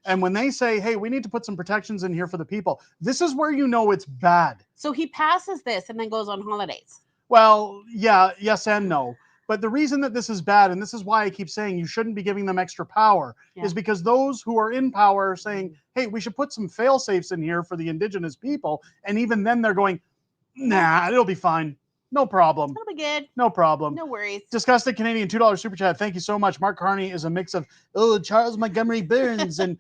Speaker 14: And when they say, hey, we need to put some protections in here for the people, this is where you know it's bad.
Speaker 15: So he passes this and then goes on holidays.
Speaker 14: Well, yeah, yes and no. But the reason that this is bad, and this is why I keep saying you shouldn't be giving them extra power, is because those who are in power are saying, hey, we should put some fail-safes in here for the Indigenous people. And even then they're going, nah, it'll be fine. No problem.
Speaker 15: It'll be good.
Speaker 14: No problem.
Speaker 15: No worries.
Speaker 14: Disgusted Canadian $2 super chat. Thank you so much. Mark Carney is a mix of Charles Montgomery Burns and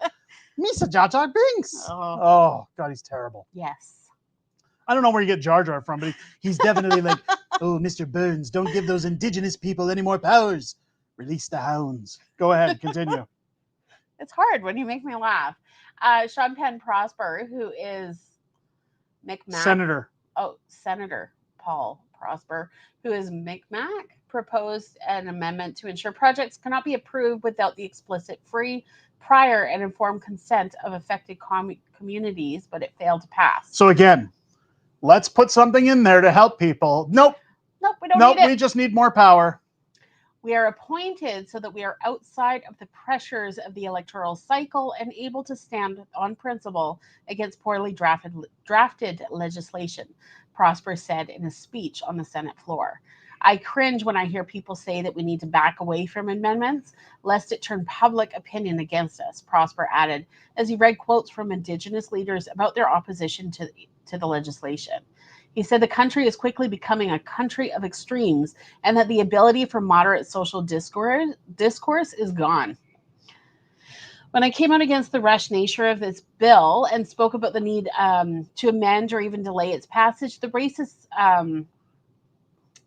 Speaker 14: Misa Jar Jar Binks. Oh, God, he's terrible.
Speaker 15: Yes.
Speaker 14: I don't know where you get Jar Jar from, but he's definitely like, oh, Mr. Burns, don't give those Indigenous people any more powers. Release the hounds. Go ahead, continue.
Speaker 15: It's hard when you make me laugh. Sean Penn Prosper, who is Micmac.
Speaker 14: Senator.
Speaker 15: Oh, Senator Paul Prosper, who is Micmac, proposed an amendment to ensure projects cannot be approved without the explicit free, prior, and informed consent of affected communities, but it failed to pass.
Speaker 14: So again, let's put something in there to help people. Nope.
Speaker 15: Nope, we don't need it.
Speaker 14: We just need more power.
Speaker 15: We are appointed so that we are outside of the pressures of the electoral cycle and able to stand on principle against poorly drafted legislation, Prosper said in a speech on the Senate floor. I cringe when I hear people say that we need to back away from amendments, lest it turn public opinion against us, Prosper added, as he read quotes from Indigenous leaders about their opposition to the legislation. He said the country is quickly becoming a country of extremes and that the ability for moderate social discourse is gone. When I came out against the rush nature of this bill and spoke about the need to amend or even delay its passage, the racist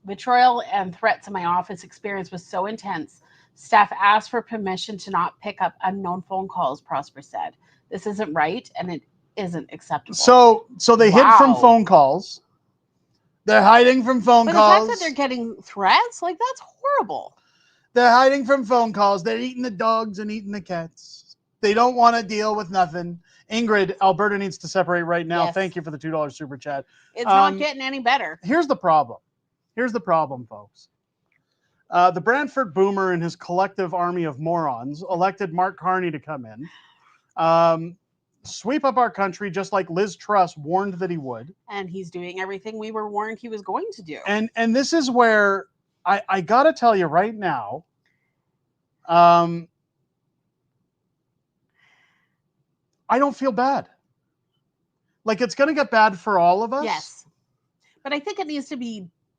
Speaker 15: vitriol and threats in my office experience was so intense, staff asked for permission to not pick up unknown phone calls, Prosper said. This isn't right, and it isn't acceptable.
Speaker 14: So they hid from phone calls. They're hiding from phone calls.
Speaker 15: But the fact that they're getting threats, like, that's horrible.
Speaker 14: They're hiding from phone calls. They're eating the dogs and eating the cats. They don't want to deal with nothing. Ingrid, Alberta needs to separate right now.
Speaker 15: Yes.
Speaker 14: Thank you for the $2 super chat.
Speaker 15: It's not getting any better.
Speaker 14: Here's the problem. Here's the problem, folks. The Brantford Boomer and his collective army of morons elected Mark Carney to come in, sweep up our country just like Liz Truss warned that he would.
Speaker 15: And he's doing everything we were warned he was going to do.
Speaker 14: And this is where I got to tell you right now, I don't feel bad. Like, it's going to get bad for all of us.
Speaker 15: Yes. But I think it needs to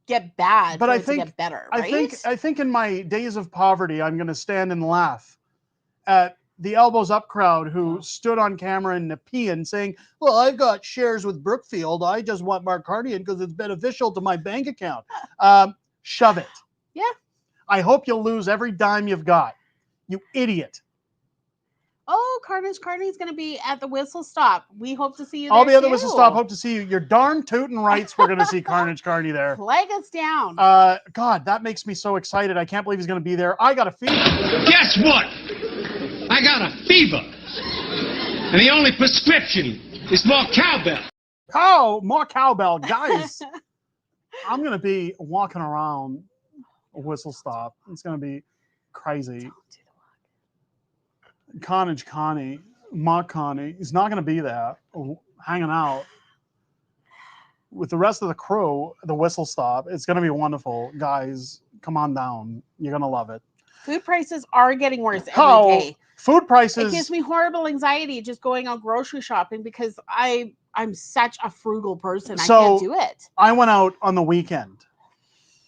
Speaker 15: get bad
Speaker 14: but
Speaker 15: for
Speaker 14: I
Speaker 15: it
Speaker 14: think,
Speaker 15: to get better, right?
Speaker 14: I think in my days of poverty, I'm going to stand and laugh at the elbows up crowd who stood on camera in Nepean saying, well, I've got shares with Brookfield. I just want Mark Carney in because it's beneficial to my bank account. Shove it.
Speaker 15: Yeah.
Speaker 14: I hope you'll lose every dime you've got. You idiot.
Speaker 15: Oh, Carney's going to be at the Whistle Stop. We hope to see you there.
Speaker 14: I'll be at the Whistle Stop. Hope to see you. You're darn tootin' rights. We're going to see Carney there.
Speaker 15: Flag us down.
Speaker 14: God, that makes me so excited. I can't believe he's going to be there. I got a fever.
Speaker 4: Guess what? I got a fever. And the only prescription is more cowbell.
Speaker 14: Oh, more cowbell. Guys, I'm going to be walking around a Whistle Stop. It's going to be crazy. Connie, Mark Carney, he's not going to be there hanging out with the rest of the crew, the Whistle Stop. It's going to be wonderful. Guys, come on down. You're going to love it.
Speaker 15: Food prices are getting worse every day.
Speaker 14: Food prices.
Speaker 15: It gives me horrible anxiety just going out grocery shopping because I'm such a frugal person. I can't do it.
Speaker 14: I went out on the weekend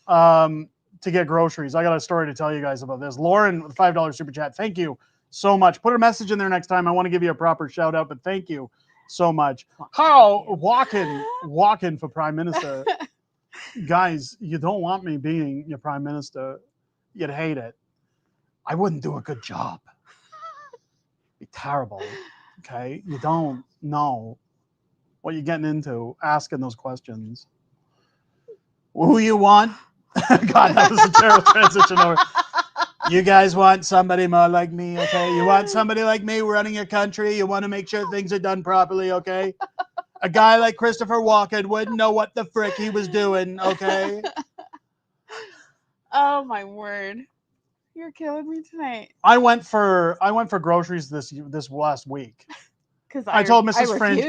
Speaker 14: to get groceries. I got a story to tell you guys about this. Lauren with $5 super chat. Thank you so much. Put a message in there next time. I want to give you a proper shout out, but thank you so much. How walking for Prime Minister. Guys, you don't want me being your Prime Minister. You'd hate it. I wouldn't do a good job. Be terrible. Okay? You don't know what you're getting into asking those questions. Who you want? God, that was a terrible transition over. You guys want somebody more like me, okay? You want somebody like me running your country. You want to make sure things are done properly, okay? A guy like Christopher Walken wouldn't know what the frick he was doing, okay?
Speaker 15: Oh my word. You're killing me tonight.
Speaker 14: I went for groceries this last week.
Speaker 15: Because
Speaker 14: I told Mrs. Fringe.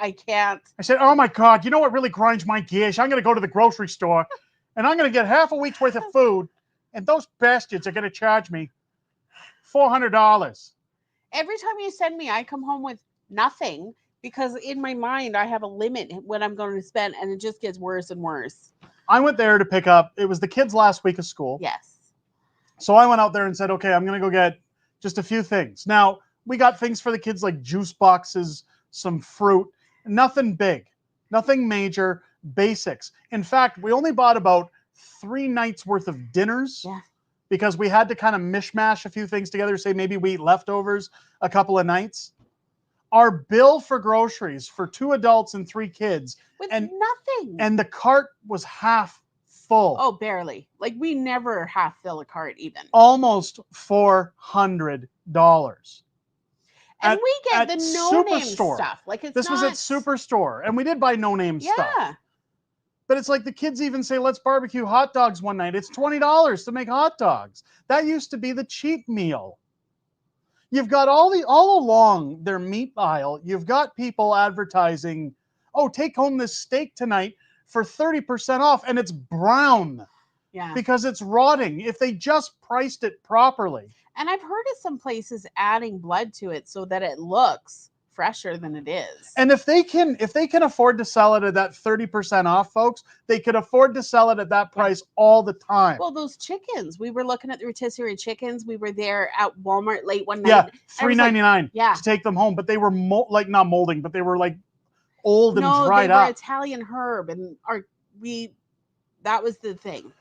Speaker 15: I can't.
Speaker 14: I said, oh my God, you know what really grinds my gears? I'm going to go to the grocery store and I'm going to get half a week's worth of food. And those bastards are going to charge me $400.
Speaker 15: Every time you send me, I come home with nothing because in my mind, I have a limit what I'm going to spend, and it just gets worse and worse.
Speaker 14: I went there to pick up, it was the kids' last week of school.
Speaker 15: Yes.
Speaker 14: So I went out there and said, okay, I'm going to go get just a few things. Now, we got things for the kids like juice boxes, some fruit, nothing big, nothing major, basics. In fact, we only bought about 3 nights worth of dinners because we had to kind of mishmash a few things together. Say maybe we eat leftovers a couple of nights. Our bill for groceries for 2 adults and 3 kids
Speaker 15: with nothing,
Speaker 14: and the cart was half full.
Speaker 15: Oh, barely. Like we never half fill a cart even.
Speaker 14: Almost $400.
Speaker 15: And we get the no-name stuff. Like
Speaker 14: this was at Superstore, and we did buy no-name stuff. But it's like the kids even say, let's barbecue hot dogs one night. It's $20 to make hot dogs. That used to be the cheap meal. You've got all along their meat aisle, you've got people advertising, oh, take home this steak tonight for 30% off, and it's brown.
Speaker 15: Yeah.
Speaker 14: Because it's rotting. If they just priced it properly.
Speaker 15: And I've heard of some places adding blood to it so that it looks fresher than it is.
Speaker 14: And if they can afford to sell it at that 30% off, folks, they could afford to sell it at that price all the time.
Speaker 15: Well, those chickens, we were looking at the rotisserie chickens. We were there at Walmart late one night.
Speaker 14: Yeah, $3.99
Speaker 15: to
Speaker 14: take them home, but they were not molding, but they were like old and dried
Speaker 15: up.
Speaker 14: No, they were
Speaker 15: Italian herb, and that was the thing.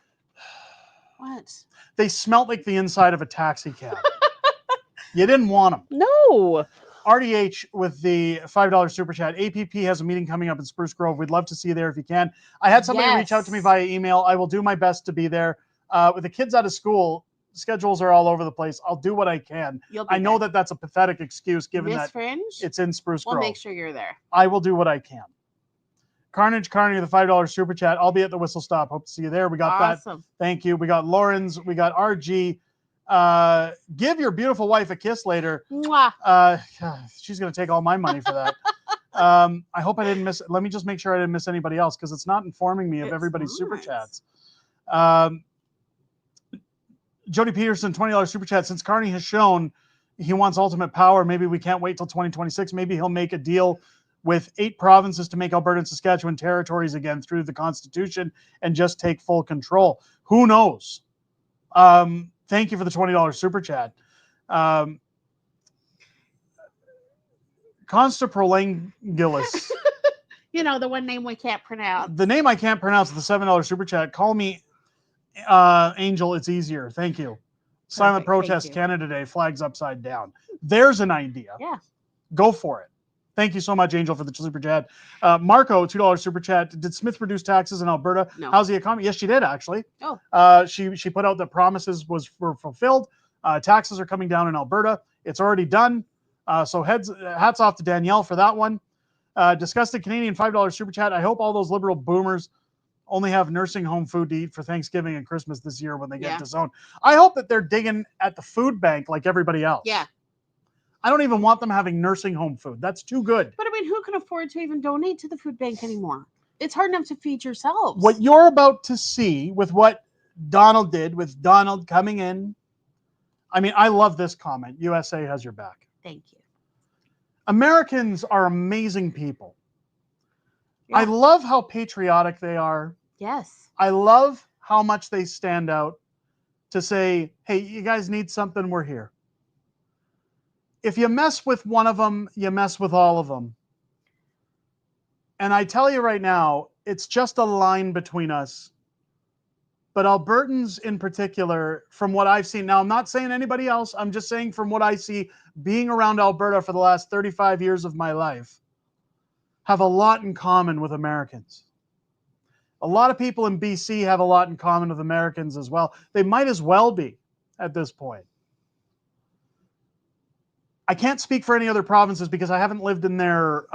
Speaker 15: What?
Speaker 14: They smelled like the inside of a taxi cab. You didn't want them.
Speaker 15: No.
Speaker 14: RDH with the $5 super chat. APP has a meeting coming up in Spruce Grove. We'd love to see you there if you can. I had somebody reach out to me via email. I will do my best to be there. With the kids out of school, schedules are all over the place. I'll do what I can. I know that that's a pathetic excuse given that
Speaker 15: Fringe?
Speaker 14: it's in Spruce Grove.
Speaker 15: We'll make sure you're there.
Speaker 14: I will do what I can. Carnage Carney with a $5 super chat. I'll be at the Whistle Stop. Hope to see you there. We got
Speaker 15: Awesome.
Speaker 14: that. Thank you. We got Lauren's. We got RG. Give your beautiful wife a kiss later.
Speaker 15: Mwah.
Speaker 14: She's going to take all my money for that. I hope I didn't miss. Let me just make sure I didn't miss anybody else because it's not informing me of everybody's super chats. Jody Peterson, $20 super chat. Since Carney has shown he wants ultimate power, maybe we can't wait till 2026. Maybe he'll make a deal with 8 provinces to make Alberta and Saskatchewan territories again through the Constitution and just take full control. Who knows? Thank you for the $20 super chat. Constaprolangulus.
Speaker 15: You know, the one name we can't pronounce.
Speaker 14: The name I can't pronounce, the $7 super chat. Call me Angel, it's easier. Thank you. Silent Protest Canada Day, flags upside down. There's an idea.
Speaker 15: Yeah.
Speaker 14: Go for it. Thank you so much, Angel, for the super chat. Marco, $2 super chat. Did Smith reduce taxes in Alberta?
Speaker 15: No.
Speaker 14: How's the economy? Yes, she did, actually.
Speaker 15: Oh.
Speaker 14: She put out that promises were fulfilled. Taxes are coming down in Alberta. It's already done. So hats off to Danielle for that one. Disgusted Canadian, $5 super chat. I hope all those liberal boomers only have nursing home food to eat for Thanksgiving and Christmas this year when they get disowned. I hope that they're digging at the food bank like everybody else.
Speaker 15: Yeah.
Speaker 14: I don't even want them having nursing home food. That's too good.
Speaker 15: But I mean, who can afford to even donate to the food bank anymore? It's hard enough to feed yourselves.
Speaker 14: What you're about to see with what Donald did, with Donald coming in. I mean, I love this comment. USA has your back.
Speaker 15: Thank you.
Speaker 14: Americans are amazing people. Yeah. I love how patriotic they are.
Speaker 15: Yes.
Speaker 14: I love how much they stand out to say, hey, you guys need something, we're here. If you mess with one of them, you mess with all of them. And I tell you right now, it's just a line between us. But Albertans in particular, from what I've seen, now I'm not saying anybody else, I'm just saying from what I see being around Alberta for the last 35 years of my life, have a lot in common with Americans. A lot of people in BC have a lot in common with Americans as well. They might as well be at this point. I can't speak for any other provinces because I haven't lived in their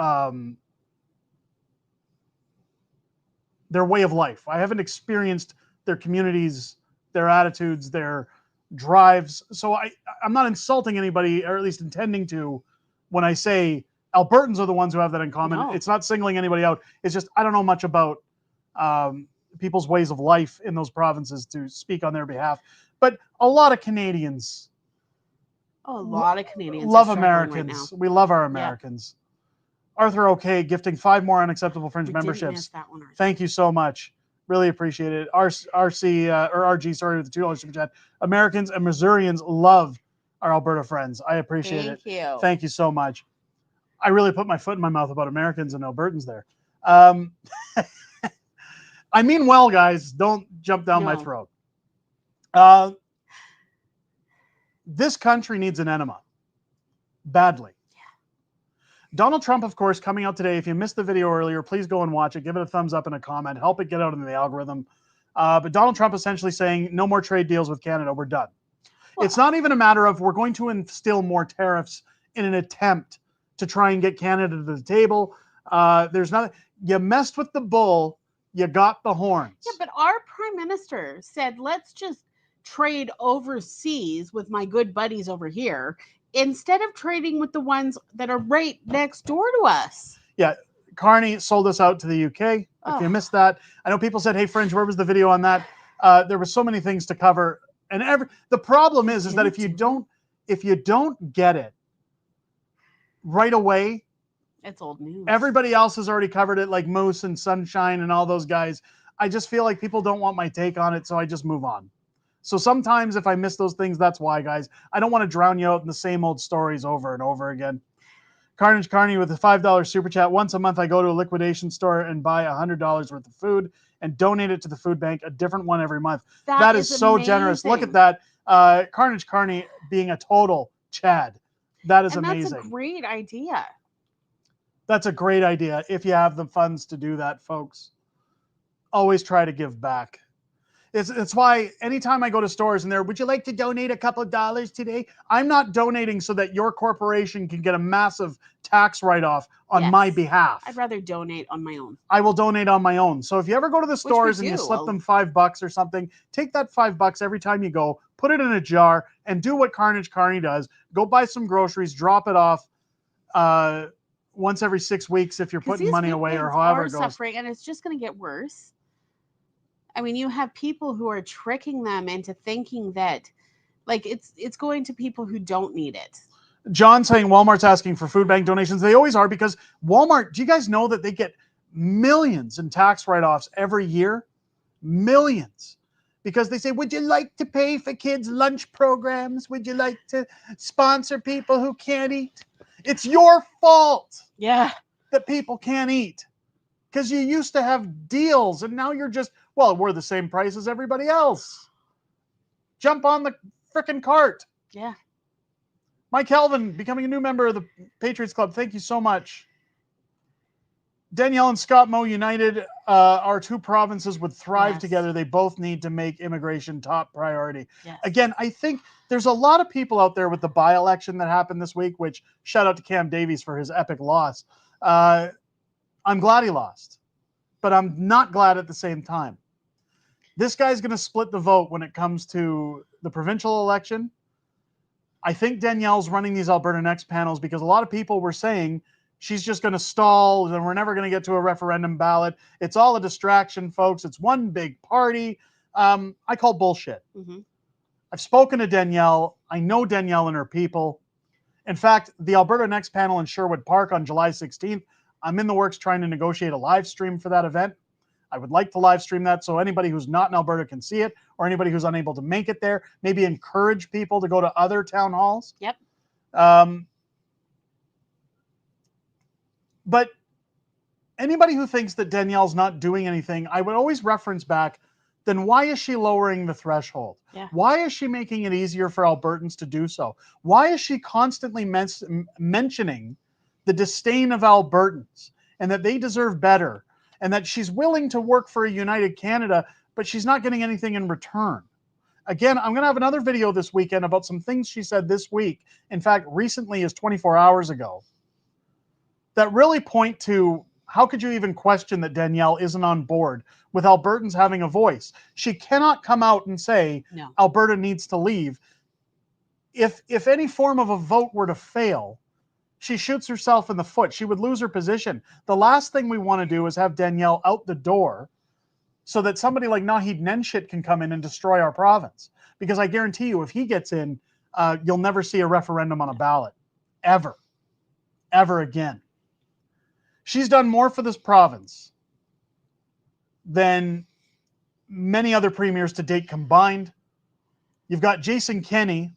Speaker 14: way of life. I haven't experienced their communities, their attitudes, their drives. So I'm not insulting anybody, or at least intending to, when I say Albertans are the ones who have that in common. No. It's not singling anybody out. It's just I don't know much about people's ways of life in those provinces to speak on their behalf. But a lot of Canadians...
Speaker 15: Oh, a lot of Canadians
Speaker 14: love Americans. Right, we love our Americans. Yeah. Arthur OK gifting 5 more unacceptable Fringe memberships.
Speaker 15: That one,
Speaker 14: thank you so much. Really appreciate it. RG, sorry, with the $2 super chat. Americans and Missourians love our Alberta friends. I appreciate it.
Speaker 15: Thank you.
Speaker 14: Thank you so much. I really put my foot in my mouth about Americans and Albertans there. I mean well, guys. Don't jump down my throat. This country needs an enema. Badly. Yeah. Donald Trump, of course, coming out today. If you missed the video earlier, please go and watch it. Give it a thumbs up and a comment. Help it get out into the algorithm. But Donald Trump essentially saying, no more trade deals with Canada. We're done. Well, it's not even a matter of we're going to instill more tariffs in an attempt to try and get Canada to the table. There's nothing. You messed with the bull. You got the horns.
Speaker 15: Yeah, but our prime minister said, let's just trade overseas with my good buddies over here instead of trading with the ones that are right next door to us.
Speaker 14: Yeah, Carney sold us out to the UK. If you missed that, I know people said, hey, Fringe, where was the video on that? There were so many things to cover. And the problem is that if you don't get it right away,
Speaker 15: it's old news.
Speaker 14: Everybody else has already covered it, like Moose and Sunshine and all those guys. I just feel like people don't want my take on it, so I just move on. So sometimes if I miss those things, that's why, guys. I don't want to drown you out in the same old stories over and over again. Carnage Carney with a $5 super chat. Once a month, I go to a liquidation store and buy $100 worth of food and donate it to the food bank, a different one every month. That is so amazing. Generous. Look at that. Carnage Carney being a total Chad. That is amazing.
Speaker 15: That's a great idea.
Speaker 14: That's a great idea if you have the funds to do that, folks. Always try to give back. It's why anytime I go to stores and would you like to donate a couple of dollars today? I'm not donating so that your corporation can get a massive tax write-off on my behalf.
Speaker 15: I'd rather donate on my own.
Speaker 14: I will donate on my own. So if you ever go to the stores and you slip them $5 or something, take that $5 every time you go, put it in a jar, and do what Carney does. Go buy some groceries, drop it off once every 6 weeks if you're putting money away or however it goes.
Speaker 15: Suffering, and it's just going to get worse. I mean, you have people who are tricking them into thinking that, like, it's going to people who don't need it.
Speaker 14: John saying Walmart's asking for food bank donations. They always are, because Walmart, do you guys know that they get millions in tax write-offs every year? Millions. Because they say, would you like to pay for kids' lunch programs? Would you like to sponsor people who can't eat? It's your fault.
Speaker 15: Yeah.
Speaker 14: That people can't eat. Because you used to have deals, and now you're just, well, we're the same price as everybody else. Jump on the frickin' cart.
Speaker 15: Yeah.
Speaker 14: Mike Kelvin, becoming a new member of the Patriots Club. Thank you so much. Danielle and Scott Moe united. Our two provinces would thrive together. They both need to make immigration top priority.
Speaker 15: Yes.
Speaker 14: Again, I think there's a lot of people out there with the by-election that happened this week, which shout out to Cam Davies for his epic loss. I'm glad he lost, but I'm not glad at the same time. This guy's going to split the vote when it comes to the provincial election. I think Danielle's running these Alberta Next panels because a lot of people were saying she's just going to stall and we're never going to get to a referendum ballot. It's all a distraction, folks. It's one big party. I call bullshit.
Speaker 15: Mm-hmm.
Speaker 14: I've spoken to Danielle. I know Danielle and her people. In fact, the Alberta Next panel in Sherwood Park on July 16th, I'm in the works trying to negotiate a live stream for that event. I would like to live stream that so anybody who's not in Alberta can see it, or anybody who's unable to make it there, maybe encourage people to go to other town halls.
Speaker 15: Yep.
Speaker 14: But anybody who thinks that Danielle's not doing anything, I would always reference back, then why is she lowering the threshold?
Speaker 15: Yeah.
Speaker 14: Why is she making it easier for Albertans to do so? Why is she constantly mentioning the disdain of Albertans and that they deserve better and that she's willing to work for a united Canada, but she's not getting anything in return? Again, I'm going to have another video this weekend about some things she said this week. In fact, recently as 24 hours ago, that really point to how could you even question that Danielle isn't on board with Albertans having a voice? She cannot come out and say Alberta needs to leave. If any form of a vote were to fail, she shoots herself in the foot. She would lose her position. The last thing we want to do is have Danielle out the door so that somebody like Naheed Nenshit can come in and destroy our province. Because I guarantee you, if he gets in, you'll never see a referendum on a ballot. Ever. Ever again. She's done more for this province than many other premiers to date combined. You've got Jason Kenney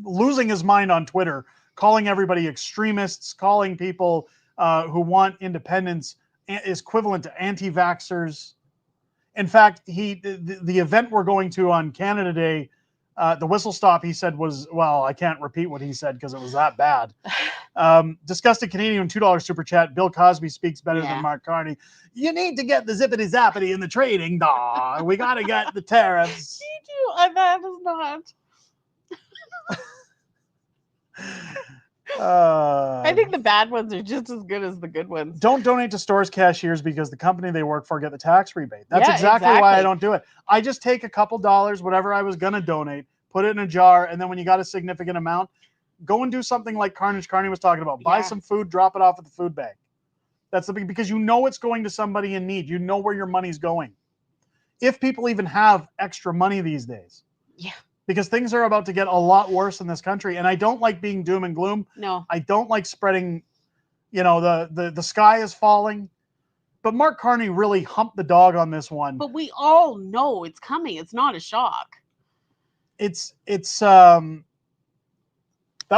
Speaker 14: losing his mind on Twitter, calling everybody extremists, calling people who want independence is equivalent to anti-vaxxers. In fact, the event we're going to on Canada Day, the whistle stop, he said was, well, I can't repeat what he said because it was that bad. Disgusted Canadian $2 super chat. Bill Cosby speaks better than Mark Carney. You need to get the zippity zappity in the trading, dog. We got to get the tariffs.
Speaker 15: That is not. I think the bad ones are just as good as the good ones.
Speaker 14: Don't donate to stores cashiers because the company they work for get the tax rebate. That's exactly why I don't do it. I just take a couple dollars, whatever I was going to donate, put it in a jar, and then when you got a significant amount, go and do something like Carney was talking about. Buy some food, drop it off at the food bank. That's the big, because you know it's going to somebody in need. You know where your money's going. If people even have extra money these days.
Speaker 15: Yeah.
Speaker 14: Because things are about to get a lot worse in this country. And I don't like being doom and gloom.
Speaker 15: No.
Speaker 14: I don't like spreading, the sky is falling. But Mark Carney really humped the dog on this one.
Speaker 15: But we all know it's coming. It's not a shock.
Speaker 14: That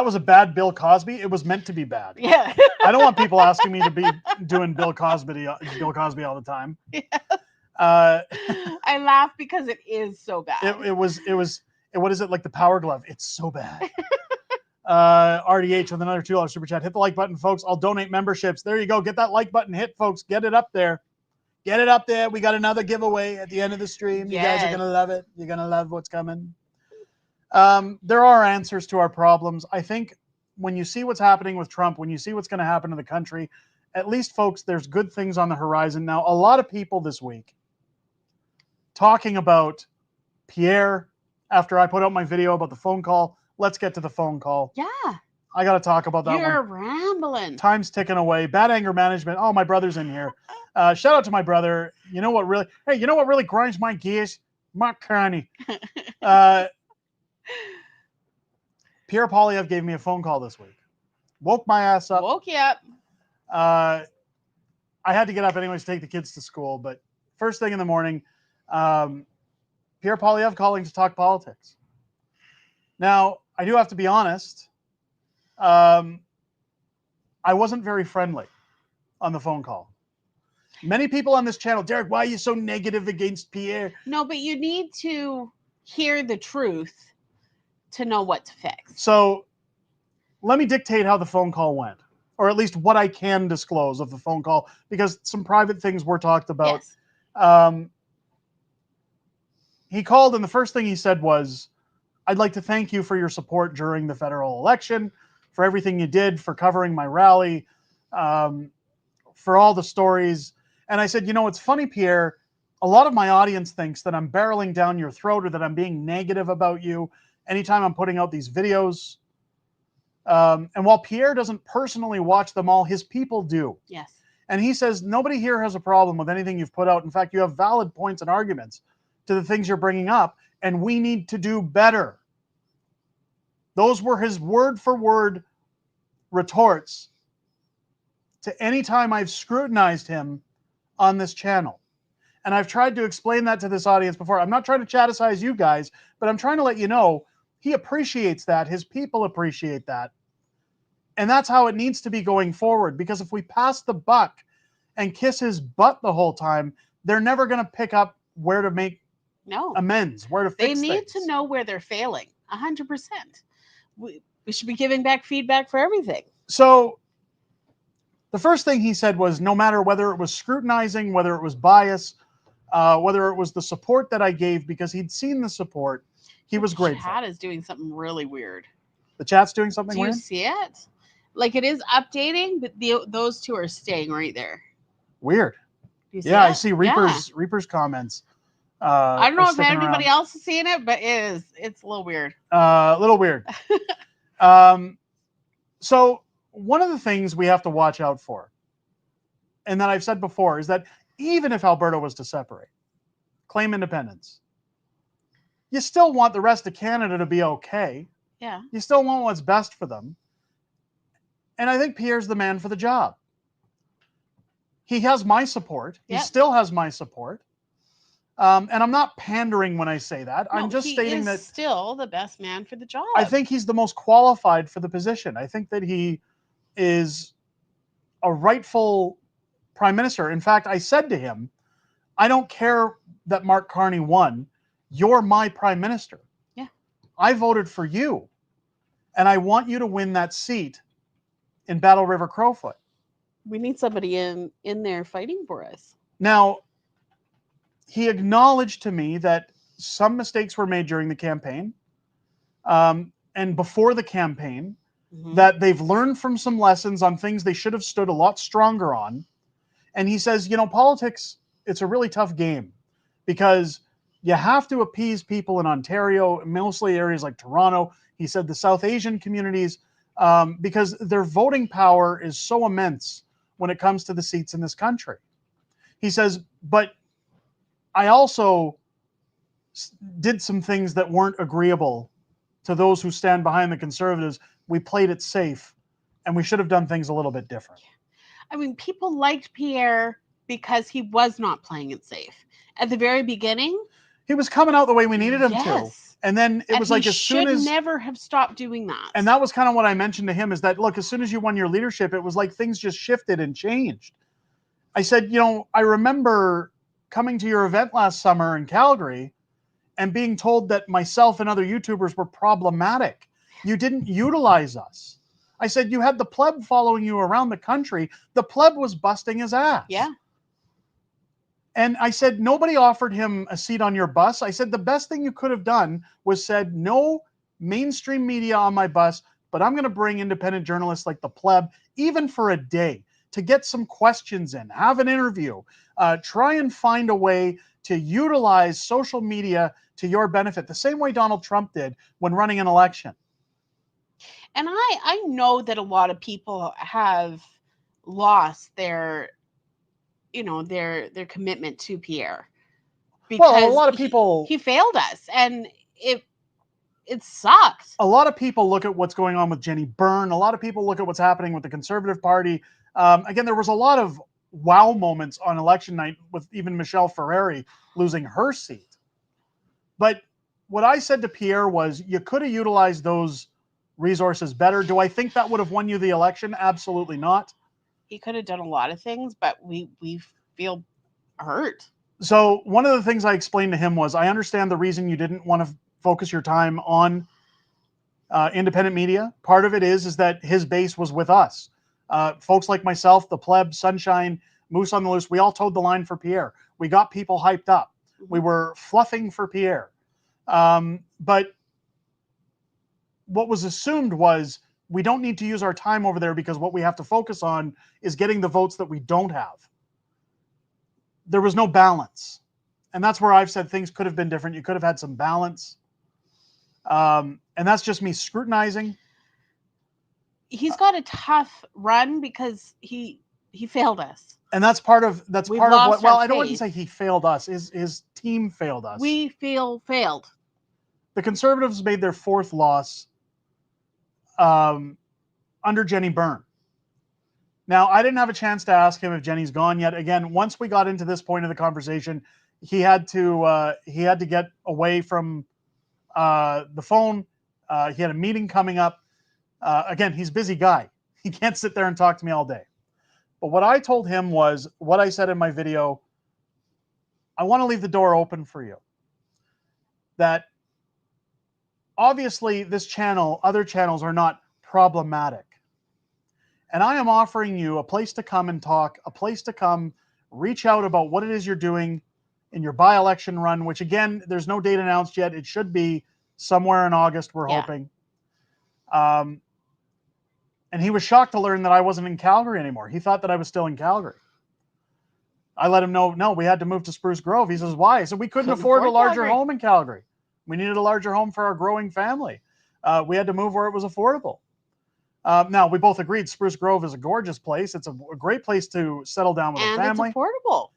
Speaker 14: was a bad Bill Cosby. It was meant to be bad.
Speaker 15: Yeah.
Speaker 14: I don't want people asking me to be doing Bill Cosby all the time.
Speaker 15: Yeah. I laugh because it is so bad.
Speaker 14: It was what is it, like the Power Glove? It's so bad. RDH with another $2 super chat. Hit the like button, folks. I'll donate memberships. There you go. Get that like button hit, folks. Get it up there. Get it up there. We got another giveaway at the end of the stream. You guys are
Speaker 15: Yes.
Speaker 14: going to love it. You're going to love what's coming. There are answers to our problems. I think when you see what's happening with Trump, when you see what's going to happen to the country, at least, folks, there's good things on the horizon. Now, a lot of people this week talking about Pierre after I put out my video about the phone call. Let's get to the phone call.
Speaker 15: Yeah.
Speaker 14: I got to talk about that
Speaker 15: You're
Speaker 14: one.
Speaker 15: rambling.
Speaker 14: Time's ticking away. Bad anger management. Oh, my brother's in here. Shout out to my brother. You know what really grinds my gears? Mark Carney. Pierre Poilievre gave me a phone call this week. Woke my ass up.
Speaker 15: Woke you up.
Speaker 14: I had to get up anyways to take the kids to school, but first thing in the morning, Pierre Poilievre calling to talk politics. Now, I do have to be honest. I wasn't very friendly on the phone call. Many people on this channel, Derek, why are you so negative against Pierre?
Speaker 15: No, but you need to hear the truth to know what to fix.
Speaker 14: So let me dictate how the phone call went, or at least what I can disclose of the phone call, because some private things were talked about.
Speaker 15: Yes.
Speaker 14: He called, and the first thing he said was, I'd like to thank you for your support during the federal election, for everything you did, for covering my rally, for all the stories. And I said, it's funny, Pierre, a lot of my audience thinks that I'm barreling down your throat or that I'm being negative about you anytime I'm putting out these videos. And while Pierre doesn't personally watch them all, his people do.
Speaker 15: Yes.
Speaker 14: And he says, nobody here has a problem with anything you've put out. In fact, you have valid points and arguments to the things you're bringing up, and we need to do better. Those were his word-for-word retorts to any time I've scrutinized him on this channel. And I've tried to explain that to this audience before. I'm not trying to chaticize you guys, but I'm trying to let you know he appreciates that. His people appreciate that. And that's how it needs to be going forward. Because if we pass the buck and kiss his butt the whole time, they're never going to pick up where to make amends, where to fix
Speaker 15: things. They need to know where they're failing, 100%. We should be giving back feedback for everything.
Speaker 14: So the first thing he said was, no matter whether it was scrutinizing, whether it was bias, whether it was the support that I gave, because he'd seen the support, he was grateful.
Speaker 15: The chat is doing something really weird.
Speaker 14: The chat's doing something weird?
Speaker 15: Do you see it? Like, it is updating, but those two are staying right there.
Speaker 14: Weird.
Speaker 15: Do you see
Speaker 14: Yeah,
Speaker 15: it?
Speaker 14: I see Reaper's comments.
Speaker 15: I don't know if
Speaker 14: sticking
Speaker 15: anybody
Speaker 14: around.
Speaker 15: else is seeing it, but it's a little weird.
Speaker 14: A little weird. So one of the things we have to watch out for, and that I've said before, is that even if Alberta was to separate, claim independence, you still want the rest of Canada to be okay.
Speaker 15: Yeah.
Speaker 14: You still want what's best for them. And I think Pierre's the man for the job. He has my support. He still has my support. And I'm not pandering when I say that.
Speaker 15: No,
Speaker 14: I'm just stating that
Speaker 15: still the best man for the job.
Speaker 14: I think he's the most qualified for the position. I think that he is a rightful prime minister. In fact, I said to him, I don't care that Mark Carney won. You're my prime minister.
Speaker 15: Yeah.
Speaker 14: I voted for you. And I want you to win that seat in Battle River Crowfoot.
Speaker 15: We need somebody in there fighting for us.
Speaker 14: Now, he acknowledged to me that some mistakes were made during the campaign and before the campaign, that they've learned from some lessons on things they should have stood a lot stronger on. And he says, politics, it's a really tough game because you have to appease people in Ontario, mostly areas like Toronto. He said the South Asian communities, because their voting power is so immense when it comes to the seats in this country. He says, but I also did some things that weren't agreeable to those who stand behind the Conservatives. We played it safe, and we should have done things a little bit different.
Speaker 15: I mean, people liked Pierre because he was not playing it safe. At the very beginning,
Speaker 14: he was coming out the way we needed him to. And then it was like as soon as...
Speaker 15: he should never have stopped doing that.
Speaker 14: And that was kind of what I mentioned to him, is that, look, as soon as you won your leadership, it was like things just shifted and changed. I said, I remember coming to your event last summer in Calgary and being told that myself and other YouTubers were problematic. You didn't utilize us. I said, you had the pleb following you around the country. The pleb was busting his ass.
Speaker 15: Yeah.
Speaker 14: And I said, nobody offered him a seat on your bus. I said, the best thing you could have done was said, no mainstream media on my bus, but I'm going to bring independent journalists like the pleb, even for a day, to get some questions in, have an interview, try and find a way to utilize social media to your benefit, the same way Donald Trump did when running an election.
Speaker 15: And I know that a lot of people have lost their, their commitment to Pierre.
Speaker 14: Well, a lot of people...
Speaker 15: He failed us, and it sucks.
Speaker 14: A lot of people look at what's going on with Jenny Byrne. A lot of people look at what's happening with the Conservative Party. Again, there was a lot of wow moments on election night with even Michelle Ferreri losing her seat. But what I said to Pierre was, you could have utilized those resources better. Do I think that would have won you the election? Absolutely not.
Speaker 15: He could have done a lot of things, but we feel hurt.
Speaker 14: So one of the things I explained to him was, I understand the reason you didn't want to focus your time on independent media. Part of it is that his base was with us. Folks like myself, the pleb, Sunshine, Moose on the Loose, we all towed the line for Pierre. We got people hyped up. We were fluffing for Pierre. But what was assumed was, we don't need to use our time over there because what we have to focus on is getting the votes that we don't have. There was no balance. And that's where I've said things could have been different. You could have had some balance. And that's just me scrutinizing.
Speaker 15: He's got a tough run because he failed us.
Speaker 14: And that's part of what, well, I don't want to say he failed us. His team failed us.
Speaker 15: We feel failed.
Speaker 14: The Conservatives made their fourth loss under Jenny Byrne. Now, I didn't have a chance to ask him if Jenny's gone yet. Again, once we got into this point of the conversation, he had to get away from the phone. He had a meeting coming up. Again, he's a busy guy. He can't sit there and talk to me all day. But what I told him was what I said in my video. I want to leave the door open for you. That obviously this channel, other channels are not problematic. And I am offering you a place to come and talk, a place to come reach out about what it is you're doing in your by-election run, which again, there's no date announced yet. It should be somewhere in August, we're hoping. And he was shocked to learn that I wasn't in Calgary anymore. He thought that I was still in Calgary. I let him know, no, we had to move to Spruce Grove. He says, why? I said, we couldn't afford a larger home in Calgary. We needed a larger home for our growing family. We had to move where it was affordable. Now, we both agreed Spruce Grove is a gorgeous place. It's a great place to settle down with a family.
Speaker 15: And it's affordable.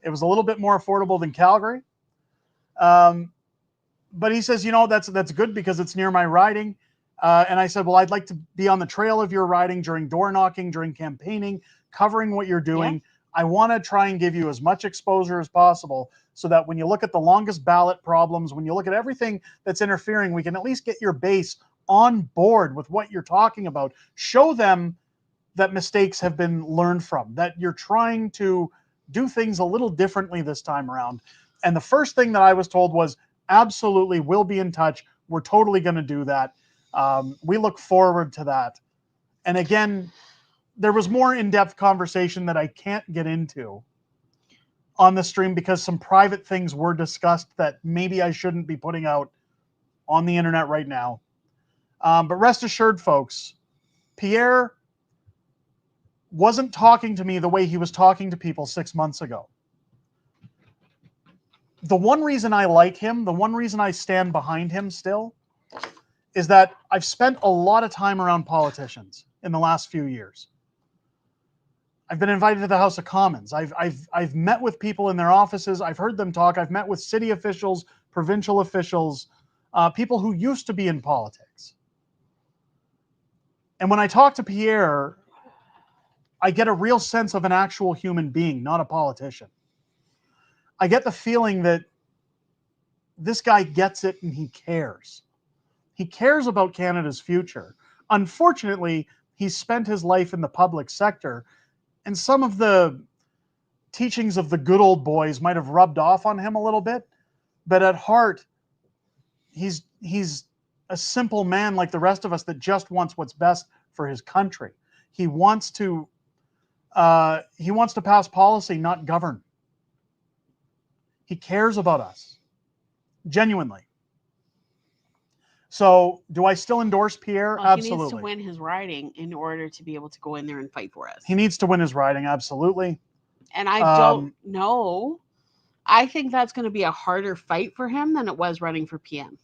Speaker 14: It was a little bit more affordable than Calgary. But he says, that's good because it's near my riding. And I said, well, I'd like to be on the trail of your riding during door knocking, during campaigning, covering what you're doing. Yeah. I want to try and give you as much exposure as possible so that when you look at the longest ballot problems, when you look at everything that's interfering, we can at least get your base on board with what you're talking about. Show them that mistakes have been learned from, that you're trying to do things a little differently this time around. And the first thing that I was told was, absolutely, we'll be in touch. We're totally going to do that. We look forward to that. And again, there was more in-depth conversation that I can't get into on the stream because some private things were discussed that maybe I shouldn't be putting out on the internet right now. But rest assured, folks, Pierre wasn't talking to me the way he was talking to people 6 months ago. The one reason I like him, the one reason I stand behind him still, is that I've spent a lot of time around politicians in the last few years. I've been invited to the House of Commons. I've met with people in their offices. I've heard them talk. I've met with city officials, provincial officials, people who used to be in politics. And when I talk to Pierre, I get a real sense of an actual human being, not a politician. I get the feeling that this guy gets it and he cares. He cares about Canada's future. Unfortunately, he's spent his life in the public sector, and some of the teachings of the good old boys might have rubbed off on him a little bit, but at heart, he's a simple man like the rest of us that just wants what's best for his country. He wants to pass policy, not govern. He cares about us. Genuinely. So, do I still endorse Pierre?
Speaker 15: Well,
Speaker 14: Absolutely.
Speaker 15: He needs to win his riding in order to be able to go in there and fight for us.
Speaker 14: He needs to win his riding, absolutely.
Speaker 15: And I don't know. I think that's going to be a harder fight for him than it was running for PM.